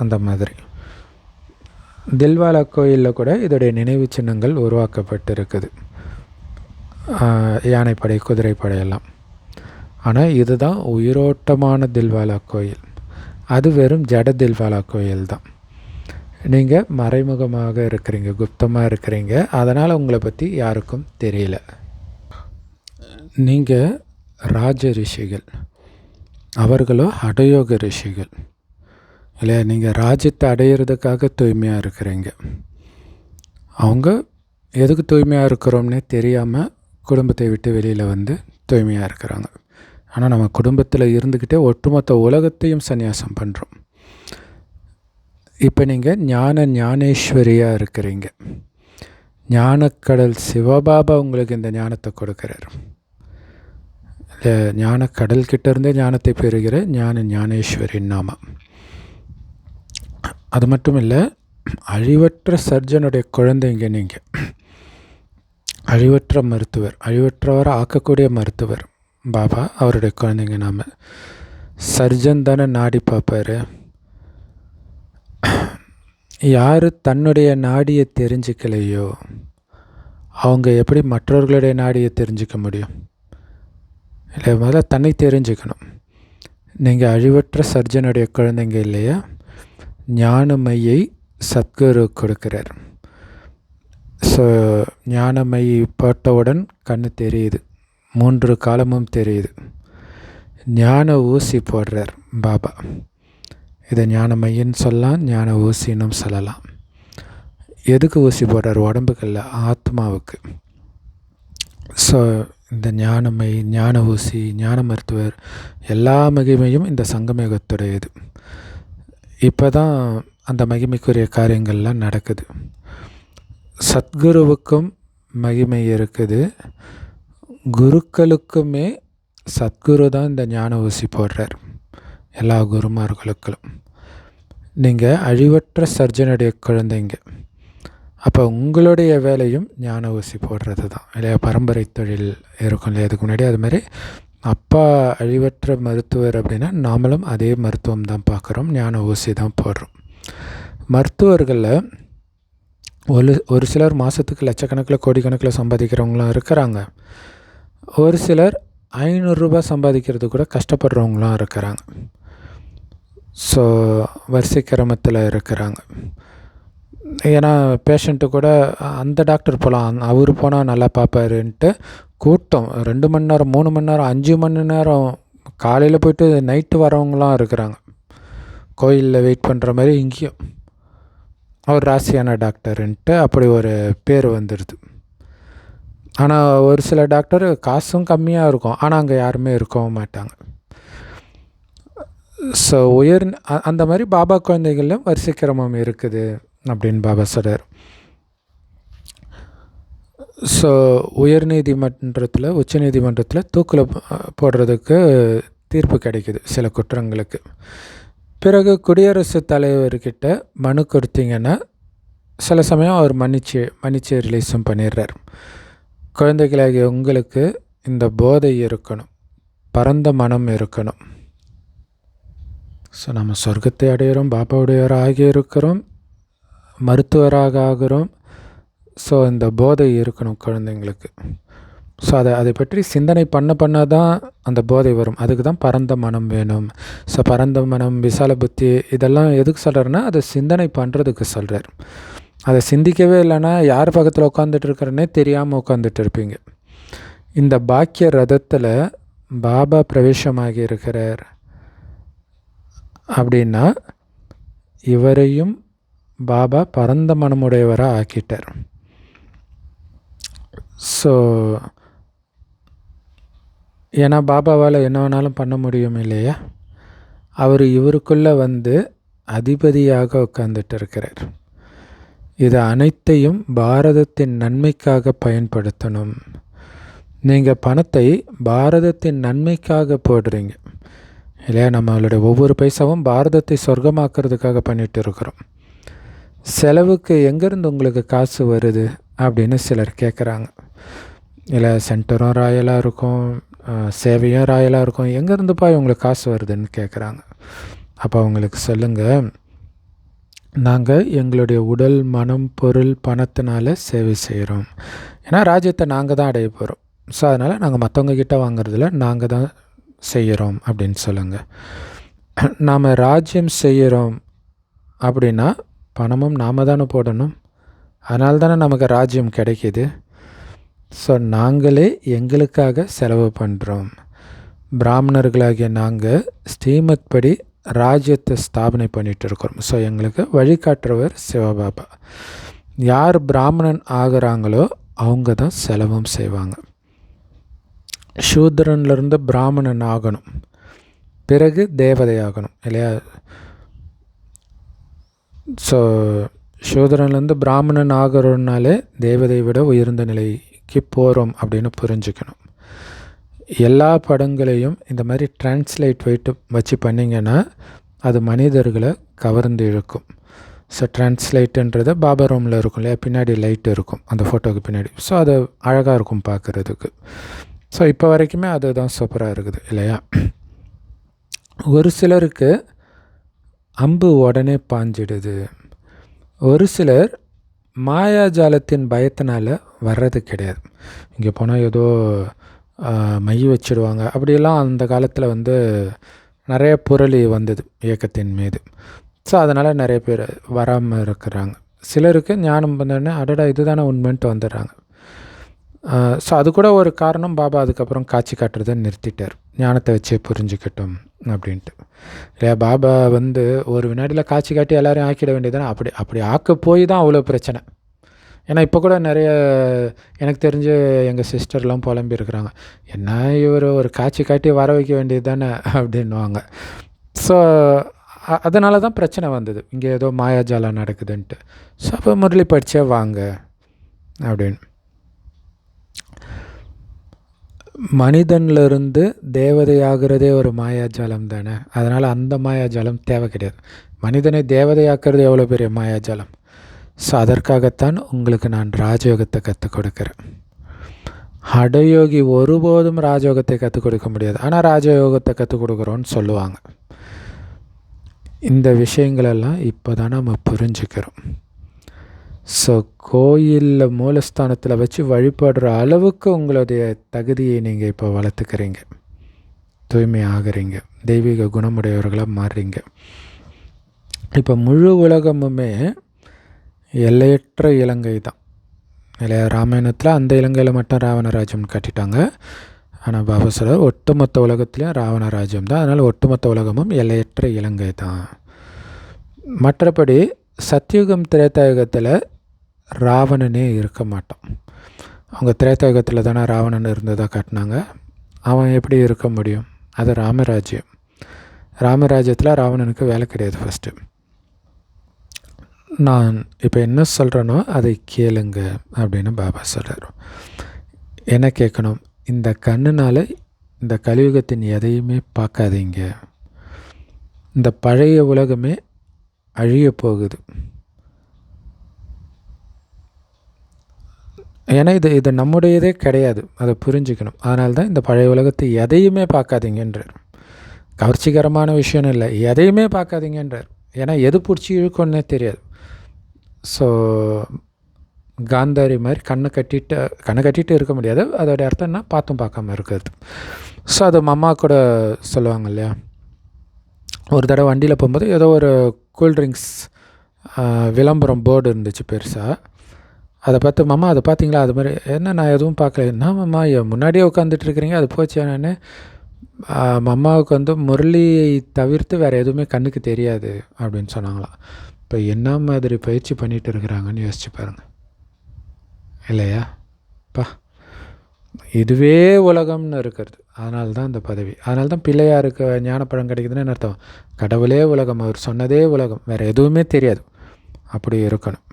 அந்த மாதிரி. தில்வாலா கோயிலில் கூட இதோடைய நினைவு சின்னங்கள் உருவாக்கப்பட்டிருக்குது, யானைப்படை, குதிரைப்படையெல்லாம். ஆனால் இதுதான் உயிரோட்டமான தில்வாலா கோயில், அது வெறும் ஜட தில்வாலா கோயில் தான். நீங்கள் மறைமுகமாக இருக்கிறீங்க, குப்தமாக இருக்கிறீங்க, அதனால் உங்களை பற்றி யாருக்கும் தெரியல. நீங்கள் ராஜ ரிஷிகள், அவர்களோ ஹடயோக ரிஷிகள் இல்லையா? நீங்கள் ராஜ்யத்தை அடையிறதுக்காக தூய்மையாக இருக்கிறீங்க. அவங்க எதுக்கு தூய்மையாக இருக்கிறோம்னே தெரியாமல் குடும்பத்தை விட்டு வெளியில் தூய்மையாக இருக்கிறாங்க. ஆனால் நம்ம குடும்பத்தில் இருந்துக்கிட்டே ஒட்டுமொத்த உலகத்தையும் சந்நியாசம் பண்ணுறோம். இப்போ நீங்கள் ஞானேஸ்வரியாக இருக்கிறீங்க. ஞானக்கடல் சிவபாபா உங்களுக்கு இந்த ஞானத்தை கொடுக்குறார். ஞானக்கடல் கிட்டேருந்தே ஞானத்தை பெறுகிற ஞானேஸ்வரின் நாமம். அது மட்டும் இல்லை, அழிவற்ற சர்ஜனுடைய குழந்தைங்க நீங்கள். அழிவற்ற மருத்துவர், அழிவற்றவரை ஆக்கக்கூடிய மருத்துவர் பாபா. அவருடைய குழந்தைங்க நாம். சர்ஜன் தானே நாடி பார்ப்பார். யார் தன்னுடைய நாடியை தெரிஞ்சிக்கலையோ அவங்க எப்படி மற்றவர்களுடைய நாடியை தெரிஞ்சிக்க முடியும்? இல்லை, முதல்ல தன்னை தெரிஞ்சுக்கணும். நீங்கள் அழிவற்ற சர்ஜனுடைய குழந்தைங்க இல்லையா? ஞானமையை சத்குரு கொடுக்குறார். ஸோ ஞானமை போட்டவுடன் கண்ணு தெரியுது, 3 காலமும் தெரியுது. ஞான ஊசி போடுறார் பாபா. இதை ஞானமையின்னு சொல்லலாம், ஞான ஊசின்னு சொல்லலாம். எதுக்கு ஊசி போடுறார்? உடம்புக்கு இல்லை, ஆத்மாவுக்கு. ஸோ இந்த ஞானமை, ஞான ஊசி, ஞான மருத்துவர் எல்லா மகிமையும் இந்த சங்கமயுகத்துடையது. இப்போ தான் அந்த மகிமைக்குரிய காரியங்கள்லாம் நடக்குது. சத்குருவுக்கும் மகிமை இருக்குது. குருக்களுக்குமே சத்குரு தான் இந்த ஞான ஊசி போடுறார், எல்லா குருமார்களுக்களும். நீங்கள் அழிவற்ற சர்ஜனுடைய குழந்தைங்க. அப்போ உங்களுடைய வேலையும் ஞான ஊசி போடுறது தான் இல்லையா? பரம்பரை தொழில் இருக்கும் இல்லையா? அதுக்கு முன்னாடி அது மாதிரி அப்பா அழிவற்ற மருத்துவர் அப்படின்னா நாமளும் அதே மருத்துவம் தான் பார்க்குறோம், ஞான ஊசி தான் போடுறோம். மருத்துவர்களில் ஒரு சிலர் மாதத்துக்கு லட்சக்கணக்கில் கோடிக்கணக்கில் சம்பாதிக்கிறவங்களும் இருக்கிறாங்க. ஒரு சிலர் 500 ரூபாய் சம்பாதிக்கிறது கூட கஷ்டப்படுறவங்களும் இருக்கிறாங்க. ஸோ வரிசை கிரமத்தில் இருக்கிறாங்க. ஏன்னா பேஷண்ட்டு கூட அந்த டாக்டர் போகலாம், அவர் போனால் நல்லா பார்ப்பாருன்ட்டு கூட்டம் 2 மணி நேரம், 3 மணி நேரம், 5 மணி நேரம் காலையில் போய்ட்டு நைட்டு வரவங்களாம் இருக்கிறாங்க. கோயிலில் வெயிட் பண்ணுற மாதிரி இங்கேயும் அவர் ராசியான டாக்டருன்ட்டு அப்படி ஒரு பேர் வந்துடுது. ஆனால் ஒரு சில டாக்டர் காசும் கம்மியாக இருக்கும், ஆனால் அங்கே யாருமே இருக்கவும் மாட்டாங்க. ஸோ அந்த மாதிரி பாபா குழந்தைகளிலும் வரிசை கிரமம் இருக்குது அப்படின்னு பாபா சொல்கிறார். ஸோ உயர்நீதிமன்றத்தில், உச்சநீதிமன்றத்தில் தூக்கில் போடுறதுக்கு தீர்ப்பு கிடைக்குது சில குற்றங்களுக்கு. பிறகு குடியரசுத் தலைவர்கிட்ட மனு கொடுத்தீங்கன்னா சில சமயம் அவர் மன்னிச்சு ரிலீஸும் பண்ணிடுறார். குழந்தைகளாகிய உங்களுக்கு இந்த போதை இருக்கணும், பரந்த மனம் இருக்கணும். ஸோ நம்ம சொர்க்கத்தை அடையிறோம், பாபாவுடையவராக ஆகி இருக்கிறோம், மருத்துவராக ஆகிறோம். ஸோ இந்த போதை இருக்கணும் குழந்தைங்களுக்கு. ஸோ அதை பற்றி சிந்தனை பண்ண தான் அந்த போதை வரும். அதுக்கு தான் பரந்த மனம் வேணும். ஸோ பரந்த மனம், விசால புத்தி, இதெல்லாம் எதுக்கு சொல்கிறாருன்னா அதை சிந்தனை பண்ணுறதுக்கு சொல்கிறார். அதை சிந்திக்கவே இல்லைன்னா யார் பக்கத்தில் உட்காந்துட்டு இருக்கிறன்னே தெரியாமல் உட்காந்துட்டு இருப்பீங்க. இந்த பாக்கிய ரதத்தில் பாபா பிரவேசமாகி இருக்கிறார் அப்படின்னா இவரையும் பாபா பரந்த மனமுடையவராக ஆக்கிட்டார். ஸோ ஏன்னா பாபாவால் என்ன வேணாலும் பண்ண முடியும் இல்லையா? அவர் இவருக்குள்ளே வந்து அதிபதியாக உட்கார்ந்துட்டு இருக்கிறார். இது அனைத்தையும் பாரதத்தின் நன்மைக்காக பயன்படுத்தணும். நீங்கள் பணத்தை பாரதத்தின் நன்மைக்காக போடுறீங்க இல்லையா? நம்மளுடைய ஒவ்வொரு பைசாவும் பாரதத்தை சொர்க்கமாக்குறதுக்காக பண்ணிகிட்டு இருக்கிறோம். செலவுக்கு எங்கேருந்து உங்களுக்கு காசு வருது அப்படின்னு சிலர் கேட்குறாங்க. இல்லை சென்டரும் ராயலாக இருக்கும், சேவையும் ராயலாக இருக்கும், எங்கேருந்துப்பா உங்களுக்கு காசு வருதுன்னு கேட்குறாங்க. அப்போ அவங்களுக்கு சொல்லுங்கள், நாங்கள் எங்களுடைய உடல், மனம், பொருள், பணத்தினால சேவை செய்கிறோம். ஏன்னா ராஜ்யத்தை நாங்கள் தான் அடைய போகிறோம். ஸோ அதனால் நாங்கள் மற்றவங்க கிட்ட வாங்குறதில்ல, நாங்கள் தான் செய்கிறோம் அப்படின்னு சொல்லுங்கள். நாம் ராஜ்யம் செய்கிறோம் அப்படின்னா பணமும் நாம் தானே போடணும், அதனால தானே நமக்கு ராஜ்யம் கிடைக்கிது. ஸோ நாங்களே எங்களுக்காக செலவு பண்ணுறோம். பிராமணர்களாகிய நாங்கள் ஸ்ரீமத் படி ராஜ்யத்தை ஸ்தாபனை பண்ணிகிட்டு இருக்கிறோம். ஸோ எங்களுக்கு வழிகாட்டுறவர் சிவபாபா. யார் பிராமணன் ஆகிறாங்களோ அவங்க தான் செலவும் செய்வாங்க. சூத்ரன்லேருந்து பிராமணன் ஆகணும், பிறகு தேவதை ஆகணும் இல்லையா? ஸோ சூத்திரன்லேருந்து பிராமணன் ஆகிறோம்னாலே தேவதை விட உயர்ந்த நிலைக்கு போகிறோம் அப்படின்னு புரிஞ்சுக்கணும். எல்லா படங்களையும் இந்த மாதிரி டிரான்ஸ்லேட் வச்சு பண்ணிங்கன்னா அது மனிதர்களை கவர்ந்து இழுக்கும். ஸோ டிரான்ஸ்லேட்டுன்றது பாபா ரூமில் இருக்கும் இல்லையா, பின்னாடி லைட் இருக்கும் அந்த ஃபோட்டோவுக்கு பின்னாடி. ஸோ அது அழகாக இருக்கும் பார்க்குறதுக்கு. ஸோ இப்போ வரைக்குமே அதுதான் சூப்பராக இருக்குது இல்லையா. ஒரு சிலருக்கு அம்பு உடனே பாஞ்சிடுது. ஒரு சிலர் மாயாஜாலத்தின் பயத்தினால் வர்றது கிடையாது. இங்கே போனால் ஏதோ மை வச்சிடுவாங்க அப்படியெல்லாம் அந்த காலத்தில் நிறைய புரளி வந்தது இயக்கத்தின் மீது. ஸோ அதனால் நிறைய பேர் வராமல் இருக்கிறாங்க. சிலருக்கு ஞானம் வந்தோடனே அடடா இதுதானே உண்மைன்ட்டு வந்துடுறாங்க. ஸோ அது கூட ஒரு காரணம். பாபா அதுக்கப்புறம் காட்சி காட்டுறதை நிறுத்திட்டார், ஞானத்தை வச்சே புரிஞ்சுக்கட்டும் அப்படின்ட்டு இல்லையா. பாபா ஒரு வினாடியில் காட்சி காட்டி எல்லோரையும் ஆக்கிட வேண்டியதுதானே. அப்படி ஆக்க போய் தான் அவ்வளோ பிரச்சனை. ஏன்னா இப்போ கூட நிறைய எனக்கு தெரிஞ்சு எங்கள் சிஸ்டர்லாம் புலம்பியிருக்கிறாங்க, என்ன இவர் ஒரு காட்சி காட்டி வர வைக்க வேண்டியது தானே அப்படின்வாங்க. ஸோ அதனால தான் பிரச்சனை வந்தது, இங்கே ஏதோ மாயாஜாலம் நடக்குதுன்ட்டு. ஸோ அப்போ முரளி படித்தே வாங்க அப்படின்னு. மனிதன்லேருந்து தேவதையாகிறதே ஒரு மாயாஜாலம் தானே. அதனால் அந்த மாயாஜாலம் தேவை கிடையாது. மனிதனை தேவதையாக்குறது எவ்வளோ பெரிய மாயாஜாலம். ஸோ அதற்காகத்தான் உங்களுக்கு நான் ராஜயோகத்தை கற்றுக் கொடுக்குறேன். ஹடயோகி ஒருபோதும் ராஜயோகத்தை கற்றுக் கொடுக்க முடியாது, ஆனால் ராஜயோகத்தை கற்றுக் கொடுக்குறோன்னு சொல்லுவாங்க. இந்த விஷயங்களெல்லாம் இப்போ தான் நம்ம புரிஞ்சுக்கிறோம். ஸோ கோயிலில் மூலஸ்தானத்தில் வச்சு வழிபடுற அளவுக்கு உங்களுடைய தகுதியை நீங்கள் இப்போ வளர்த்துக்கிறீங்க, தூய்மை ஆகிறீங்க, தெய்வீக குணமுடையவர்களாக மாறுறீங்க. இப்போ முழு உலகமுமே எல்லையற்ற இலங்கை தான் இல்லையா. ராமாயணத்தில் அந்த இலங்கையில் மட்டும் ராவணராஜ்யம் கட்டிட்டாங்க. ஆனால் பாபா சொல்றார் ஒட்டுமொத்த உலகத்துலேயும் ராவணராஜ்யம் தான். அதனால் ஒட்டுமொத்த உலகமும் எல்லையற்ற இலங்கை தான். மற்றபடி சத்தியுகம் திரேதாயுகத்தில் ராவணனே இருக்க மாட்டான். அவங்க திரேதாயுகத்தில் தானே ராவணன் இருந்ததாக காட்டினாங்க. அவன் எப்படி இருக்க முடியும்? அது ராமராஜ்யம். ராமராஜ்யத்தில் ராவணனுக்கு வேலை கிடையாது. ஃபஸ்ட்டு நான் இப்போ என்ன சொல்கிறேனோ அதை கேளுங்க அப்படின்னு பாபா சொல்கிறார். என்ன கேட்கணும்? இந்த கண்ணுனால் இந்த கலியுகத்தின் எதையுமே பார்க்காதீங்க. இந்த பழைய உலகமே அழிய போகுது. ஏன்னா இது நம்முடையதே கிடையாது, அதை புரிஞ்சுக்கணும். அதனால தான் இந்த பழைய உலகத்தை எதையுமே பார்க்காதீங்கன்றார். கவர்ச்சிகரமான விஷயம் இல்லை, எதையுமே பார்க்காதீங்கன்றார். ஏன்னா எது பிடிச்சி இழுக்கணுன்னே தெரியாது. ஸோ காந்தாரி மாதிரி கண்ணை கட்டிட்டு இருக்க முடியாது. அதோடைய அர்த்தம்னா பார்த்தும் பார்க்காம இருக்கிறது. ஸோ அது அம்மா கூட சொல்லுவாங்க இல்லையா. ஒரு தடவை வண்டியில் போகும்போது ஏதோ ஒரு கூல்ட்ரிங்க்ஸ் விளம்பரம் போர்டு இருந்துச்சு பெருசாக. அதை பார்த்து மாமா அதை பார்த்தீங்களா? அது மாதிரி என்ன நான் எதுவும் பார்க்கல. என்ன மாமா முன்னாடியே உட்காந்துட்டு இருக்கிறீங்க, அது போச்சு. நான் அம்மாவுக்கு முரளியை தவிர்த்து வேறு எதுவுமே கண்ணுக்கு தெரியாது அப்படின்னு சொன்னாங்களாம். இப்போ என்ன மாதிரி பயிற்சி பண்ணிகிட்டு இருக்கிறாங்கன்னு யோசிச்சு பாருங்கள் இல்லையா. இதுவே உலகம்னு இருக்கிறது. அதனால தான் இந்த பதவி. அதனால தான் பிள்ளையாருக்கு ஞானப்பழம் கிடைக்குதுன்னு அர்த்தம். கடவுளே உலகம், அவர் சொன்னதே உலகம், வேறு எதுவுமே தெரியாது. அப்படி இருக்கணும்.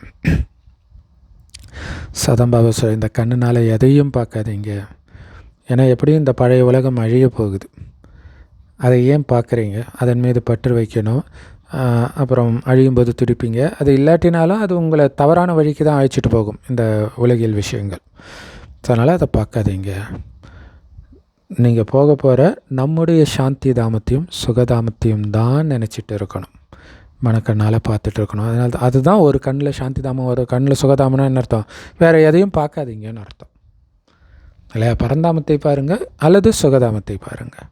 சதம்பாபா சொல்ல இந்த கண்ணுனால் எதையும் பார்க்காதீங்க. ஏன்னா எப்படியும் இந்த பழைய உலகம் அழிய போகுது. அதை ஏன் பார்க்குறீங்க? அதன் மீது பற்று வைக்கணும். அப்புறம் அழியும்போது துடிப்பீங்க. அது இல்லாட்டினாலும் அது உங்களை தவறான வழிக்கு தான் அழைச்சிட்டு போகும் இந்த உலகியல் விஷயங்கள். அதனால் அதை பார்க்காதீங்க. நீங்கள் போக போகிற நம்முடைய சாந்தி தாமத்தையும் சுகதாமத்தையும் தான் நினச்சிட்டு இருக்கணும், மனக்கண்ணால் பார்த்துட்டு இருக்கணும். அதனால அதுதான் ஒரு கண்ணில் சாந்தி தாமம், ஒரு கண்ணில் சுகதாமம்னா என்ன அர்த்தம்? வேறு எதையும் பார்க்காதீங்கன்னு அர்த்தம் இல்லையா. பரந்தாமத்தை பாருங்கள் அல்லது சுகதாமத்தை பாருங்கள்.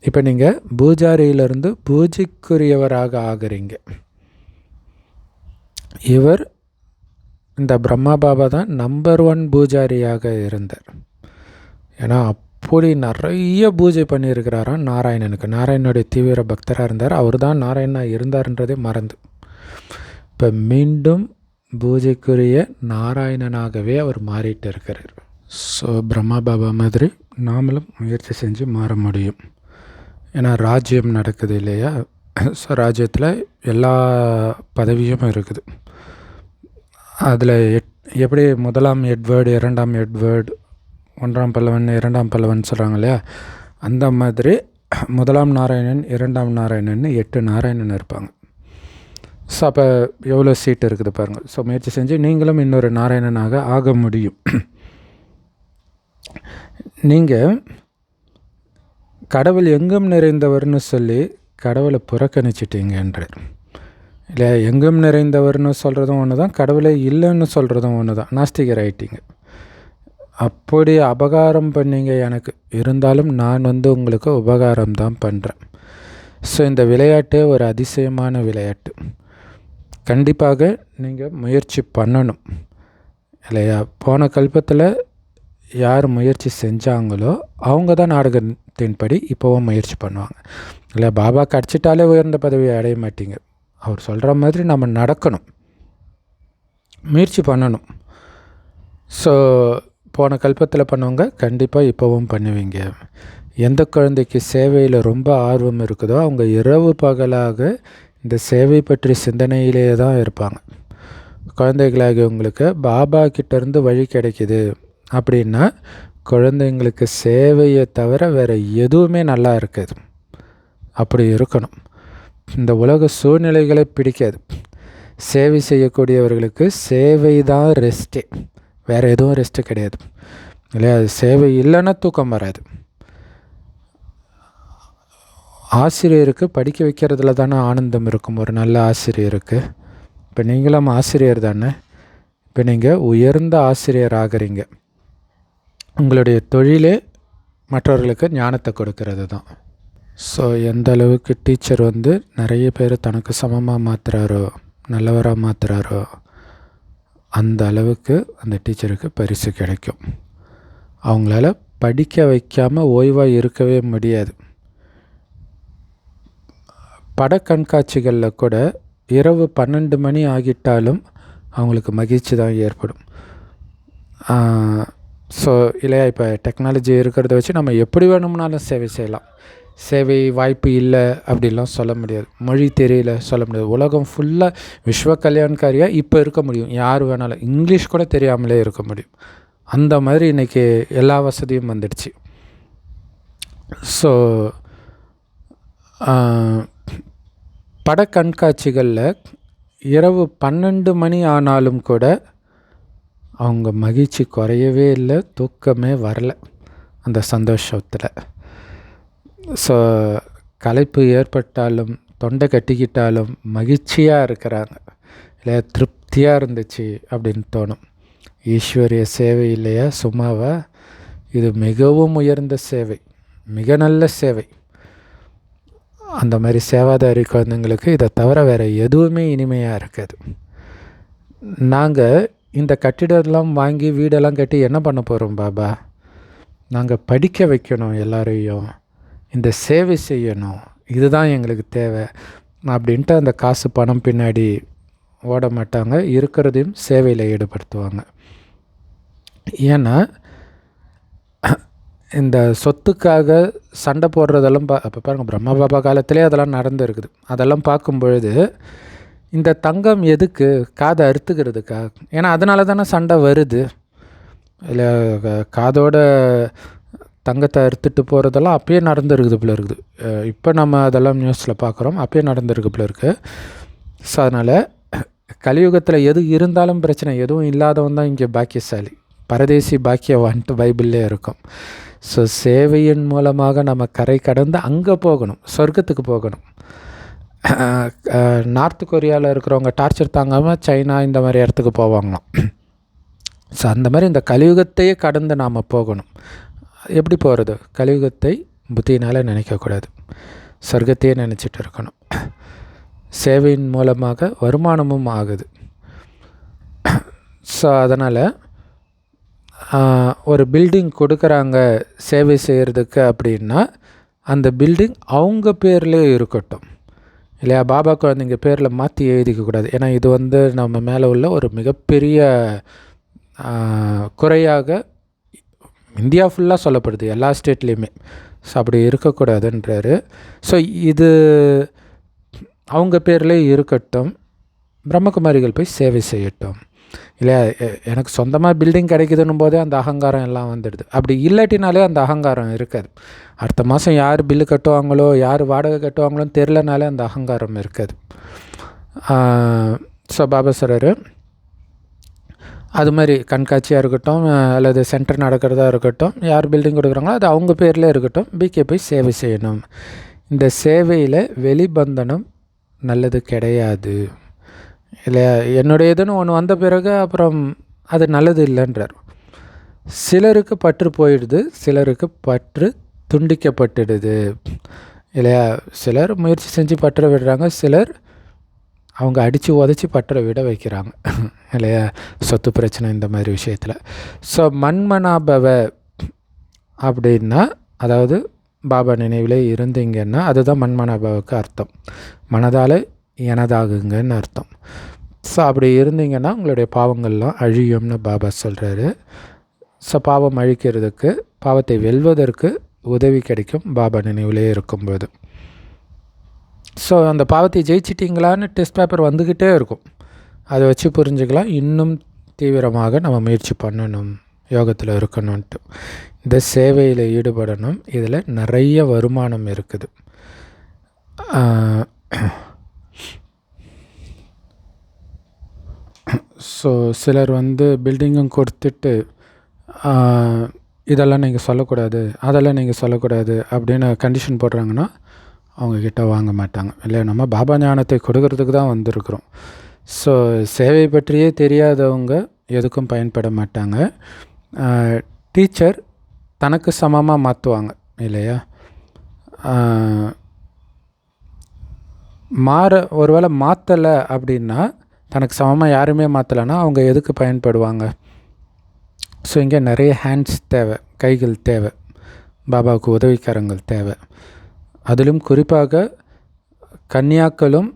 இப்போ நீங்கள் பூஜாரியிலிருந்து பூஜைக்குரியவராக ஆகிறீங்க. இவர் இந்த பிரம்மா பாபா தான் நம்பர் 1 பூஜாரியாக இருந்தார். ஏன்னா அப்படி நிறைய பூஜை பண்ணியிருக்கிறாராம் நாராயணனுக்கு. நாராயணனுடைய தீவிர பக்தராக இருந்தார். அவர் தான் நாராயணா இருந்தார்ன்றதே மறந்து இப்போ மீண்டும் பூஜைக்குரிய நாராயணனாகவே அவர் மாறிட்டு இருக்கிறார். ஸோ பிரம்மா பாபா மாதிரி நாமளும் முயற்சி செஞ்சு மாற முடியும். ஏன்னா ராஜ்யம் நடக்குது இல்லையா. ஸோ ராஜ்யத்தில் எல்லா பதவியும் இருக்குது. அதில் எப்படி முதலாம் எட்வர்டு, இரண்டாம் எட்வர்டு, ஒன்றாம் பல்லவன், இரண்டாம் பல்லவன் சொல்கிறாங்க இல்லையா, அந்த மாதிரி முதலாம் நாராயணன், இரண்டாம் நாராயணன் 8 நாராயணன் இருப்பாங்க. ஸோ அப்போ எவ்வளோ சீட் இருக்குது பாருங்கள். ஸோ முயற்சி செஞ்சு நீங்களும் இன்னொரு நாராயணனாக ஆக முடியும். நீங்கள் கடவுள் எங்கும் நிறைந்தவர்னு சொல்லி கடவுளை புறக்கணிச்சிட்டீங்கன்றார் இல்லை. எங்கும் நிறைந்தவர்னு சொல்கிறதும் ஒன்று தான், கடவுளை இல்லைன்னு சொல்கிறதும் ஒன்று தான். நாஸ்திகர் ஆகிட்டீங்க. அப்படி அபகாரம் பண்ணீங்க எனக்கு. இருந்தாலும் நான் உங்களுக்கு உபகாரம் தான் பண்ணுறேன். ஸோ இந்த விளையாட்டே ஒரு அதிசயமான விளையாட்டு. கண்டிப்பாக நீங்கள் முயற்சி பண்ணணும் இல்லையா. போன கல்பத்தில் யார் முயற்சி செஞ்சாங்களோ அவங்க தான் நாடகத்தின்படி இப்போவும் முயற்சி பண்ணுவாங்க இல்லை. பாபா கிடச்சிட்டாலே உயர்ந்த பதவியை அடைய மாட்டீங்க. அவர் சொல்கிற மாதிரி நம்ம நடக்கணும், முயற்சி பண்ணணும். ஸோ போன கல்பத்தில் பண்ணவங்க கண்டிப்பாக இப்போவும் பண்ணுவீங்க. எந்த குழந்தைக்கு சேவையில் ரொம்ப ஆர்வம் இருக்குதோ அவங்க இரவு பகலாக இந்த சேவை பற்றி சிந்தனையிலே தான் இருப்பாங்க. குழந்தைகளாகி உங்களுக்கு பாபா கிட்டேருந்து வழி கிடைக்கிது அப்படின்னா குழந்தைங்களுக்கு சேவையை தவிர வேறு எதுவுமே நல்லா இருக்காது. அப்படி இருக்கணும். இந்த உலக சூழ்நிலைகளை பிடிக்காது. சேவை செய்யக்கூடியவர்களுக்கு சேவை தான் ரெஸ்ட்டே, வேறு எதுவும் ரெஸ்ட்டு கிடையாது இல்லையா. அது சேவை இல்லைன்னா தூக்கம் வராது. ஆசிரியருக்கு படிக்க வைக்கிறதுல தானே ஆனந்தம் இருக்கும் ஒரு நல்ல ஆசிரியருக்கு. இப்போ நீங்களும் ஆசிரியர் தானே. இப்போ நீங்கள் உயர்ந்த ஆசிரியர் ஆகிறீங்க. உங்களுடைய தொழிலே மற்றவர்களுக்கு ஞானத்தை கொடுக்கறது தான். ஸோ எந்த அளவுக்கு டீச்சர் நிறைய பேர் தனக்கு சமமாக மாற்றுறாரோ, நல்லவராக மாற்றுறாரோ, அந்த அளவுக்கு அந்த டீச்சருக்கு பரிசு கிடைக்கும். அவங்களால படிக்க வைக்காமல் ஓய்வாக இருக்கவே முடியாது. படக்கண்காட்சிகளில் கூட இரவு 12 மணி ஆகிட்டாலும் அவங்களுக்கு மகிழ்ச்சி தான் ஏற்படும். ஸோ இல்லையா, இப்போ டெக்னாலஜி இருக்கிறத வச்சு நம்ம எப்படி வேணும்னாலும் சேவை செய்யலாம். சேவை வாய்ப்பு இல்லை அப்படிலாம் சொல்ல முடியாது. மொழி தெரியல சொல்ல முடியாது. உலகம் ஃபுல்லாக விஸ்வ கல்யாண்காரியாக இப்போ இருக்க முடியும். யார் வேணாலும் இங்கிலீஷ் கூட தெரியாமலே இருக்க முடியும். அந்த மாதிரி இன்றைக்கி எல்லா வசதியும் வந்துடுச்சு. ஸோ படக்கண்காட்சிகளில் இரவு 12 மணி ஆனாலும் கூட அவங்க மகிழ்ச்சி குறையவே இல்லை, தூக்கமே வரல அந்த சந்தோஷத்தில். ஸோ களைப்பு ஏற்பட்டாலும் தொண்டை கட்டிக்கிட்டாலும் மகிழ்ச்சியாக இருக்கிறாங்க இல்லையா, திருப்தியாக இருந்துச்சு அப்படின்னு தோணும். ஈஸ்வரிய சேவை இல்லையா, சும்மாவா? இது மிகவும் உயர்ந்த சேவை, மிக நல்ல சேவை. அந்த மாதிரி சேவாதாரி குழந்தைங்களுக்கு இதை தவிர வேறு எதுவுமே இனிமையாக இருக்காது. நாங்கள் இந்த கட்டிடம்லாம் வாங்கி வீடெல்லாம் கட்டி என்ன பண்ண போகிறோம் பாபா? நாங்கள் படிக்க வைக்கணும், எல்லாரையும் இந்த சேவை செய்யணும், இதுதான் எங்களுக்கு தேவை அப்படின்ட்டு அந்த காசு பணம் பின்னாடி ஓட மாட்டாங்க. இருக்கிறதையும் சேவையில் ஈடுபடுத்துவாங்க. ஏன்னா இந்த சொத்துக்காக சண்டை போடுறதெல்லாம் அப்போ பாருங்கள், பிரம்மா பாபா காலத்திலே அதெல்லாம் நடந்துருக்குது. அதெல்லாம் பார்க்கும் பொழுது இந்த தங்கம் எதுக்கு? காதை அறுத்துக்கிறதுக்கா? ஏன்னா அதனால தானே சண்டை வருது இல்லை. காதோட தங்கத்தை அறுத்துட்டு போகிறதெல்லாம் அப்பயே நடந்துருக்குது போல இருக்குது. இப்போ நம்ம அதெல்லாம் நியூஸில் பார்க்குறோம், அப்பயே நடந்துருக்கு போல இருக்குது. ஸோ அதனால் கலியுகத்தில் எது இருந்தாலும் பிரச்சனை, எதுவும் இல்லாதவன் தான் இங்கே பாக்கியசாலி, பரதேசி பாக்கியவான்ட்டு பைபிள்லே இருக்கும். ஸோ சேவையின் மூலமாக நம்ம கரை கடந்து அங்கே போகணும், சொர்க்கத்துக்கு போகணும். நார்த் கொரியாவில் இருக்கிறவங்க டார்ச்சர் தாங்காமல் சைனா இந்த மாதிரி இடத்துக்கு போவாங்களாம். ஸோ அந்த மாதிரி இந்த கலியுகத்தையே கடந்து நாம் போகணும். எப்படி போகிறது? கலியுகத்தை புத்தியினால் நினைக்கக்கூடாது, சொர்க்கத்தையே நினச்சிட்டு இருக்கணும். சேவையின் மூலமாக வருமானமும் ஆகுது. ஸோ அதனால் ஒரு பில்டிங் கொடுக்குறாங்க சேவை செய்கிறதுக்கு அப்படின்னா அந்த பில்டிங் அவங்க பேர்லேயே இருக்கட்டும் இல்லையா. பாபா குழந்தைங்க பேரில் மாற்றி எழுதிக்கக்கூடாது. ஏன்னா இது நம்ம மேலே உள்ள ஒரு மிகப்பெரிய குறையாக இந்தியா ஃபுல்லாக சொல்லப்படுது, எல்லா ஸ்டேட்லேயுமே. ஸோ அப்படி இருக்கக்கூடாதுன்றாரு. ஸோ இது அவங்க பேர்லேயே இருக்கட்டும், பிரம்மகுமாரிகள் போய் சேவை செய்யட்டும். இல்லையா? எனக்கு சொந்தமாக பில்டிங் கிடைக்குதுன்னும் போதே அந்த அகங்காரம் எல்லாம் வந்துடுது. அப்படி இல்லாட்டினாலே அந்த அகங்காரம் இருக்காது. அடுத்த மாதம் யார் பில்லு கட்டுவாங்களோ, யார் வாடகை கட்டுவாங்களோன்னு தெரிலனாலே அந்த அகங்காரம் இருக்காது. ஸோ பாபா சொல்கிறாரு, அது மாதிரி கண்காட்சியாக இருக்கட்டும் அல்லது சென்டர் நடக்கிறதா இருக்கட்டும், யார் பில்டிங் கொடுக்குறாங்களோ அது அவங்க பேரில் இருக்கட்டும், பிகே போய் சேவை செய்யணும். இந்த சேவையில் வெளிபந்தனம் நல்லது கிடையாது. இல்லையா? என்னுடைய இதுன்னு ஒன்று வந்த பிறகு அப்புறம் அது நல்லது இல்லைன்றார். சிலருக்கு பற்று போயிடுது, சிலருக்கு பற்று துண்டிக்கப்பட்டுடுது. இல்லையா? சிலர் முயற்சி செஞ்சு பற்ற விடுறாங்க, சிலர் அவங்க அடித்து உதச்சி பற்ற விட வைக்கிறாங்க. இல்லையா? சொத்து பிரச்சனை இந்த மாதிரி விஷயத்தில். ஸோ மன்மனாபவ அப்படின்னா, அதாவது பாபா நினைவிலே இருந்தீங்கன்னா அதுதான் மன்மனாபவுக்கு அர்த்தம். மனதால் எனதாகுங்கன்னு அர்த்தம். ஸோ அப்படி இருந்தீங்கன்னா உங்களுடைய பாவங்கள்லாம் அழியும்னு பாபா சொல்கிறாரு. ஸோ பாவம் அழிக்கிறதுக்கு, பாவத்தை வெல்வதற்கு உதவி கிடைக்கும் பாபா நினைவிலே இருக்கும்போது. ஸோ அந்த பாவத்தை ஜெயிச்சிட்டிங்களான்னு டெஸ்ட் பேப்பர் வந்துக்கிட்டே இருக்கும். அதை வச்சு புரிஞ்சுக்கலாம் இன்னும் தீவிரமாக நம்ம முயற்சி பண்ணணும், யோகத்தில் இருக்கணும்ன்ட்டு. இந்த சேவையில் ஈடுபடணும். இதில் நிறைய வருமானம் இருக்குது. ஸோ சிலர் பில்டிங்கும் கொடுத்துட்டு இதெல்லாம் நீங்கள் சொல்லக்கூடாது, அதெல்லாம் நீங்கள் சொல்லக்கூடாது அப்படின்னு கண்டிஷன் போடுறாங்கன்னா அவங்கக்கிட்ட வாங்க மாட்டாங்க. இல்லை, நம்ம பாபா ஞானத்தை கொடுக்கறதுக்கு தான் வந்திருக்கிறோம். ஸோ சேவை பற்றியே தெரியாதவங்க எதுக்கும் பயன்பட மாட்டாங்க. டீச்சர் தனக்கு சமமாக மாற்றுவாங்க இல்லையா? ஒருவேளை மாற்றலை அப்படின்னா, தனக்கு சமமாக யாருமே மாற்றலைன்னா அவங்க எதுக்கு பயன்படுவாங்க? ஸோ இங்கே நிறைய ஹேண்ட்ஸ் தேவை, கைகள் தேவை, பாபாவுக்கு உதவிக்காரங்கள் தேவை. அதிலும் குறிப்பாக கன்னியாக்களும்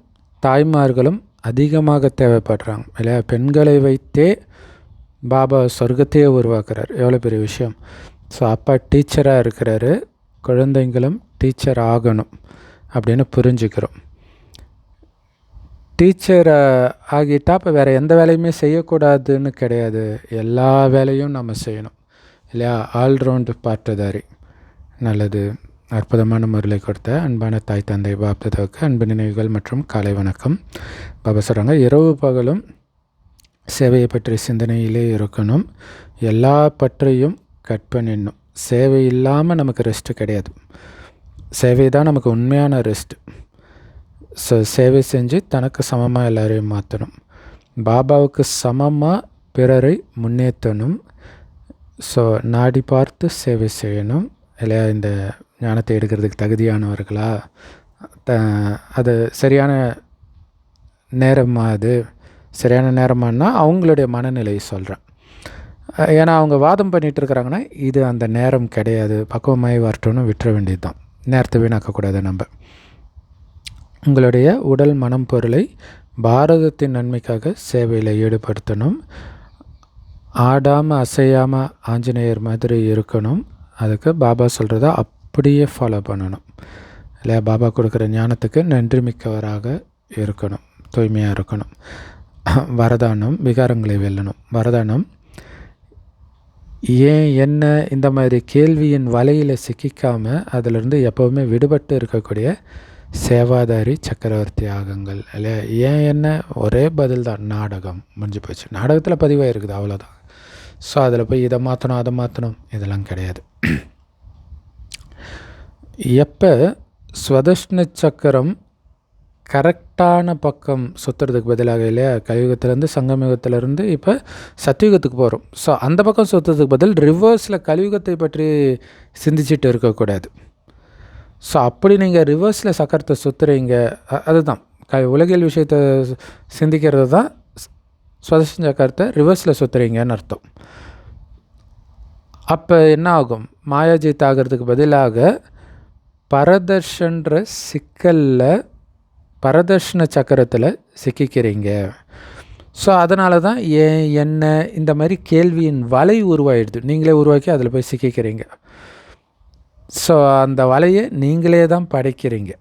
தாய்மார்களும் அதிகமாக தேவைப்படுறாங்க இல்லையா? பெண்களை வைத்தே பாபா சொர்க்கத்தையே உருவாக்குறார். எவ்வளோ பெரிய விஷயம். ஸோ அப்பா டீச்சராக இருக்கிறாரு, குழந்தைங்களும் டீச்சர் ஆகணும் அப்படின்னு புரிஞ்சுக்கிறோம். டீச்சர் ஆகிட்டால் இப்போ வேறு எந்த வேலையுமே செய்யக்கூடாதுன்னு கிடையாது. எல்லா வேலையும் நம்ம செய்யணும் இல்லையா? ஆல்ரவுண்டு பாட்டுதாரி. நல்லது. அற்புதமான முறையை கொடுத்த அன்பான தாய் தந்தை பாப்தாவுக்கு அன்பு நினைவுகள் மற்றும் காலை வணக்கம். பாபா சொல்கிறாங்க, இரவு பகலும் சேவையை பற்றி சிந்தனையிலே இருக்கணும். எல்லா பற்றையும் கட் பண்ணிடணும். சேவை இல்லாமல் நமக்கு ரெஸ்ட்டு கிடையாது. சேவை தான் நமக்கு உண்மையான ரெஸ்ட்டு. ஸோ சேவை செஞ்சு தனக்கு சமமாக எல்லாரையும் மாற்றணும். பாபாவுக்கு சமமாக பிறரை முன்னேற்றணும். ஸோ நாடி பார்த்து சேவை செய்யணும் இல்லையா? இந்த ஞானத்தை எடுக்கிறதுக்கு தகுதியானவர்களா, அது சரியான நேரமா? அது சரியான நேரமானா அவங்களுடைய மனநிலையை சொல்கிறேன். ஏன்னா அவங்க வாதம் பண்ணிகிட்டு இருக்கிறாங்கன்னா இது அந்த நேரம் கிடையாது, பக்குவமாகி வரட்டும்னு விட்டுற வேண்டியது தான். நேரத்தை வீணாக்கக்கூடாது. நம்ம உங்களுடைய உடல் மனம் பொருளை பாரதத்தின் நன்மைக்காக சேவையில் ஈடுபடுத்தணும். ஆடாமல் அசையாமல் ஆஞ்சநேயர் மாதிரி இருக்கணும். அதுக்கு பாபா சொல்கிறத அப்படியே ஃபாலோ பண்ணணும் இல்லையா? பாபா கொடுக்குற ஞானத்துக்கு நன்றி மிக்கவராக இருக்கணும், தூய்மையாக இருக்கணும். வரதானம் விகாரங்களை வெல்லணும். வரதானம் ஏன் என்ன இந்த மாதிரி கேள்வியின் வலையில் சிக்கிக்காமல் அதிலிருந்து எப்போவுமே விடுபட்டு இருக்கக்கூடிய சேவாதாரி சக்கரவர்த்தி ஆகுங்கள் இல்லையா? ஏன் என்ன ஒரே பதில் தான், நாடகம் முடிஞ்சு போச்சு. நாடகத்தில் பதிவாக இருக்குது, அவ்வளோதான். ஸோ அதில் போய் இதை மாற்றணும் அதை மாற்றணும் இதெல்லாம் கிடையாது. எப்போ ஸ்வதஷ்ண சக்கரம் கரெக்டான பக்கம் சுற்றுறதுக்கு பதிலாக இல்லையா? கலியுகத்திலேருந்து சங்கமயுகத்திலேருந்து இப்போ சத்தியுகத்துக்கு போகிறோம். ஸோ அந்த பக்கம் சுற்றுறதுக்கு பதில் ரிவர்ஸில் கலியுகத்தை பற்றி சிந்திச்சுட்டு இருக்கக்கூடாது. ஸோ அப்படி நீங்கள் ரிவர்ஸில் சக்கரத்தை சுற்றுறீங்க, அதுதான் உலகியல் விஷயத்தை சிந்திக்கிறது தான் ஸ்வதஷ்ண சக்கரத்தை ரிவர்ஸில் சுற்றுறீங்கன்னு அர்த்தம். அப்போ என்ன ஆகும்? மாயாஜித் ஆகிறதுக்கு பதிலாக பரதர்ஷன்ற சிக்கலில் பரதர்ஷன சக்கரத்தில் சிக்கிக்கிறீங்க. ஸோ அதனால தான் ஏன் என்ன இந்த மாதிரி கேள்வியின் வலை உருவாயிடுது. நீங்களே உருவாக்கி அதில் போய் சிக்கிக்கிறீங்க. ஸோ அந்த வலையை நீங்களே தான் படைக்கிறீங்க.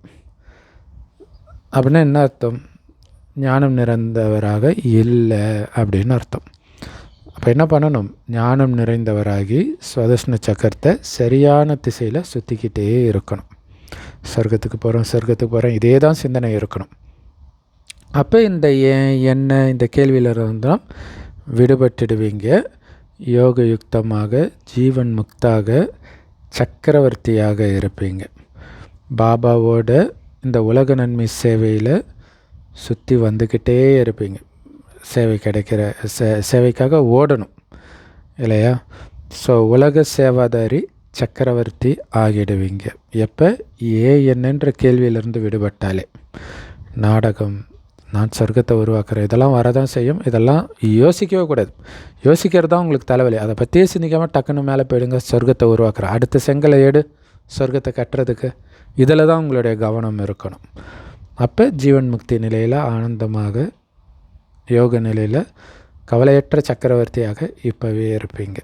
அப்படின்னா என்ன அர்த்தம்? ஞானம் நிறைந்தவராக இல்லை அப்படின்னு அர்த்தம். அப்போ என்ன பண்ணணும்? ஞானம் நிறைந்தவராகி ஸ்வதர்ஷன சக்கரத்தை சரியான திசையில் சுற்றிக்கிட்டே இருக்கணும். சொர்க்கத்துக்கு போகிறோம் இதே தான் சிந்தனை இருக்கணும். அப்போ இந்த என்ன இந்த கேள்வியிலிருந்தும் விடுபட்டுடுவீங்க. யோகயுக்தமாக ஜீவன் முக்தாக சக்கரவர்த்தியாக இருப்பீங்க. பாபாவோட இந்த உலக நன்மை சேவையில் சுற்றி வந்துக்கிட்டே இருப்பீங்க. சேவை கிடைக்கிற சேவைக்காக ஓடணும் இல்லையா? ஸோ உலக சேவாதாரி சக்கரவர்த்தி ஆகிடுவீங்க. எப்போ? என்னன்ற கேள்வியிலிருந்து விடுபட்டாலே. நாடகம், நான் சொர்க்கத்தை உருவாக்குறேன், இதெல்லாம் வரதான் செய்யும். இதெல்லாம் யோசிக்கவே கூடாது. யோசிக்கிறது தான் உங்களுக்கு தலைவலி. அதை பற்றியே சிந்திக்காமல் டக்குன்னு மேலே போயிடுங்க. சொர்க்கத்தை உருவாக்குறேன், அடுத்த செங்கலை ஏடு சொர்க்கத்தை கட்டுறதுக்கு. இதில் தான் உங்களுடைய கவனம் இருக்கணும். அப்போ ஜீவன் முக்தி நிலையில் ஆனந்தமாக யோக நிலையில் கவலையற்ற சக்கரவர்த்தியாக இப்போவே இருப்பீங்க.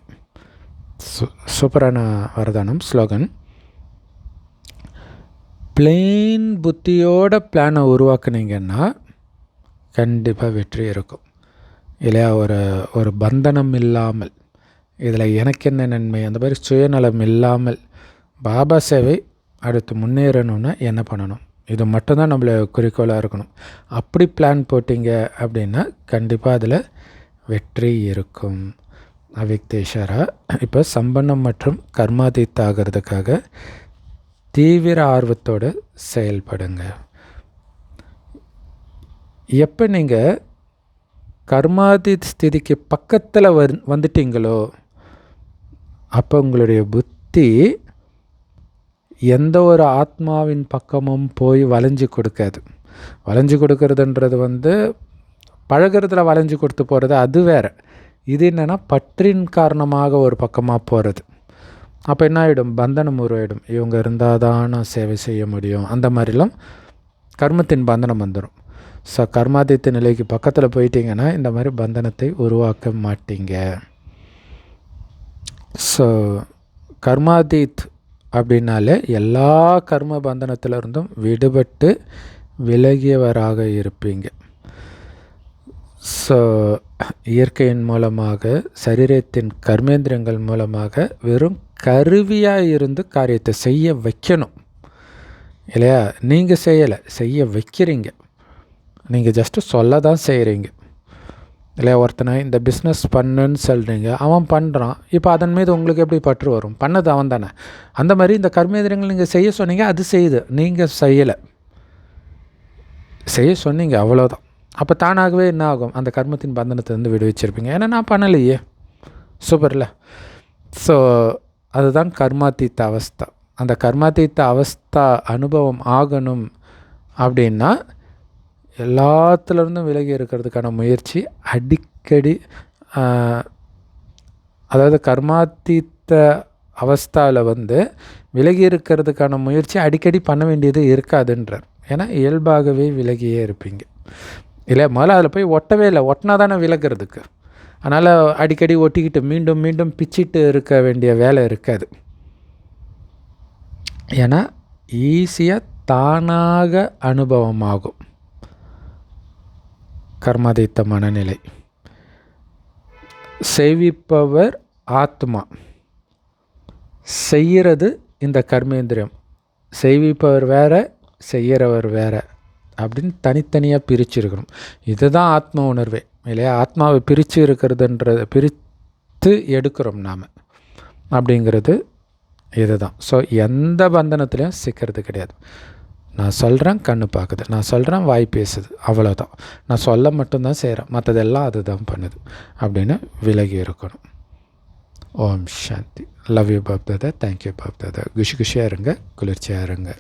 சூப்பரான வரதானம். ஸ்லோகன்: பிளெயின் புத்தியோட பிளானை உருவாக்குனீங்கன்னா கண்டிப்பாக வெற்றி இருக்கும் இல்லையா? ஒரு பந்தனம் இல்லாமல், இதில் எனக்கு என்ன நன்மை, அந்த மாதிரி சுயநலம் இல்லாமல் பாபா சேவை அடுத்து முன்னேறணுன்னா என்ன பண்ணணும், இது மட்டும்தான் நம்மளை குறிக்கோளாக இருக்கணும். அப்படி பிளான் போட்டிங்க அப்படின்னா கண்டிப்பாக அதில் வெற்றி இருக்கும். அவிக்தேஷரா இப்போ சம்பன்னம் மற்றும் கர்மாதீத் ஆகிறதுக்காக தீவிர ஆர்வத்தோடு செயல்படுங்க. எப்போ நீங்கள் கர்மாதீத் ஸ்திதிக்கு பக்கத்தில் வந்துட்டீங்களோ அப்போ உங்களுடைய புத்தி எந்த ஒரு ஆத்மாவின் பக்கமும் போய் வளைஞ்சு கொடுக்காது. வளைஞ்சு கொடுக்கறதுன்றது பழகிறதுல வளைஞ்சு கொடுத்து போகிறது அது வேறு. இது என்னென்னா பற்றின் காரணமாக ஒரு பக்கமாக போகிறது. அப்போ என்ன ஆகிடும்? பந்தனம் உருவாயிடும். இவங்க இருந்தால் தான் நான் சேவை செய்ய முடியும், அந்த மாதிரிலாம் கர்மத்தின் பந்தனம் வந்துடும். ஸோ கர்மாதீத்த நிலைக்கு பக்கத்தில் போயிட்டீங்கன்னா இந்த மாதிரி பந்தனத்தை உருவாக்க மாட்டீங்க. ஸோ கர்மாதீத் அப்படின்னாலே எல்லா கர்ம பந்தனத்திலிருந்தும் விடுபட்டு விலகியவராக இருப்பீங்க. ஸோ இயற்கையின் மூலமாக, சரீரத்தின் கர்மேந்திரங்கள் மூலமாக வெறும் கருவியாக இருந்து காரியத்தை செய்ய வைக்கணும் இல்லையா? நீங்கள் செய்யலை, செய்ய வைக்கிறீங்க. நீங்கள் ஜஸ்ட்டு சொல்ல தான் செய்கிறீங்க இல்லையா? ஒருத்தனை இந்த பிஸ்னஸ் பண்ணுன்னு சொல்கிறீங்க, அவன் பண்ணுறான். இப்போ அதன் மீது உங்களுக்கு எப்படி பற்று வரும்? பண்ணது அவன் தானே. அந்த மாதிரி இந்த கர்மேந்திரங்கள் நீங்கள் செய்ய சொன்னீங்க, அது செய்யுது, நீங்கள் செய்யலை. செய்ய சொன்னீங்க, அவ்வளோதான். அப்போ தானாகவே என்ன ஆகும்? அந்த கர்மத்தின் பந்தனத்தை விடுவிச்சிருப்பீங்க. ஏன்னா நான் பண்ணலையே. சூப்பர்ல. ஸோ அதுதான் கர்மாத்தீத்த அவஸ்தா. அந்த கர்மாத்தீத்த அவஸ்தா அனுபவம் ஆகணும் அப்படின்னா எல்லாத்துலேருந்தும் விலகி இருக்கிறதுக்கான முயற்சி அடிக்கடி, அதாவது கர்மாத்தீத்த அவஸ்தாவில் விலகி இருக்கிறதுக்கான முயற்சி அடிக்கடி பண்ண வேண்டியது இருக்காதுன்றார். ஏன்னா இயல்பாகவே விலகியே இருப்பீங்க இல்லை? முதல்ல அதில் போய் ஒட்டவே இல்லை, ஒட்டினா தானே விலகிறதுக்கு. அதனால் அடிக்கடி ஒட்டிக்கிட்டு மீண்டும் மீண்டும் பிச்சிட்டு இருக்க வேண்டிய வேலை இருக்காது. ஏன்னா ஈஸியாக தானாக அனுபவமாகும் கர்மாதீத்த மனநிலை. செய்விப்பவர் ஆத்மா, செய்கிறது இந்த கர்மேந்திரியம். செய்விப்பவர் வேறு, செய்கிறவர் வேறு அப்படின்னு தனித்தனியாக பிரிச்சுருக்கணும். இதுதான் ஆத்ம உணர்வே இல்லையா? ஆத்மாவை பிரித்து இருக்கிறதுன்றது, பிரித்து எடுக்கிறோம் நாம் அப்படிங்கிறது இதுதான். ஸோ எந்த பந்தனத்துலேயும் சிக்கிறது கிடையாது. நான் சொல்கிறேன், கண்ணு பார்க்குது, நான் சொல்கிறேன், வாய் பேசுது, அவ்வளோதான். நான் சொல்ல மட்டும்தான் செய்கிறேன், மற்றதெல்லாம் அது தான் பண்ணுது அப்படின்னு விலகி இருக்கணும். Om Shanti. Love you Bap Dada. Thank you Bap Dada. குஷியாக இருங்க, குளிர்ச்சியாக இருங்க.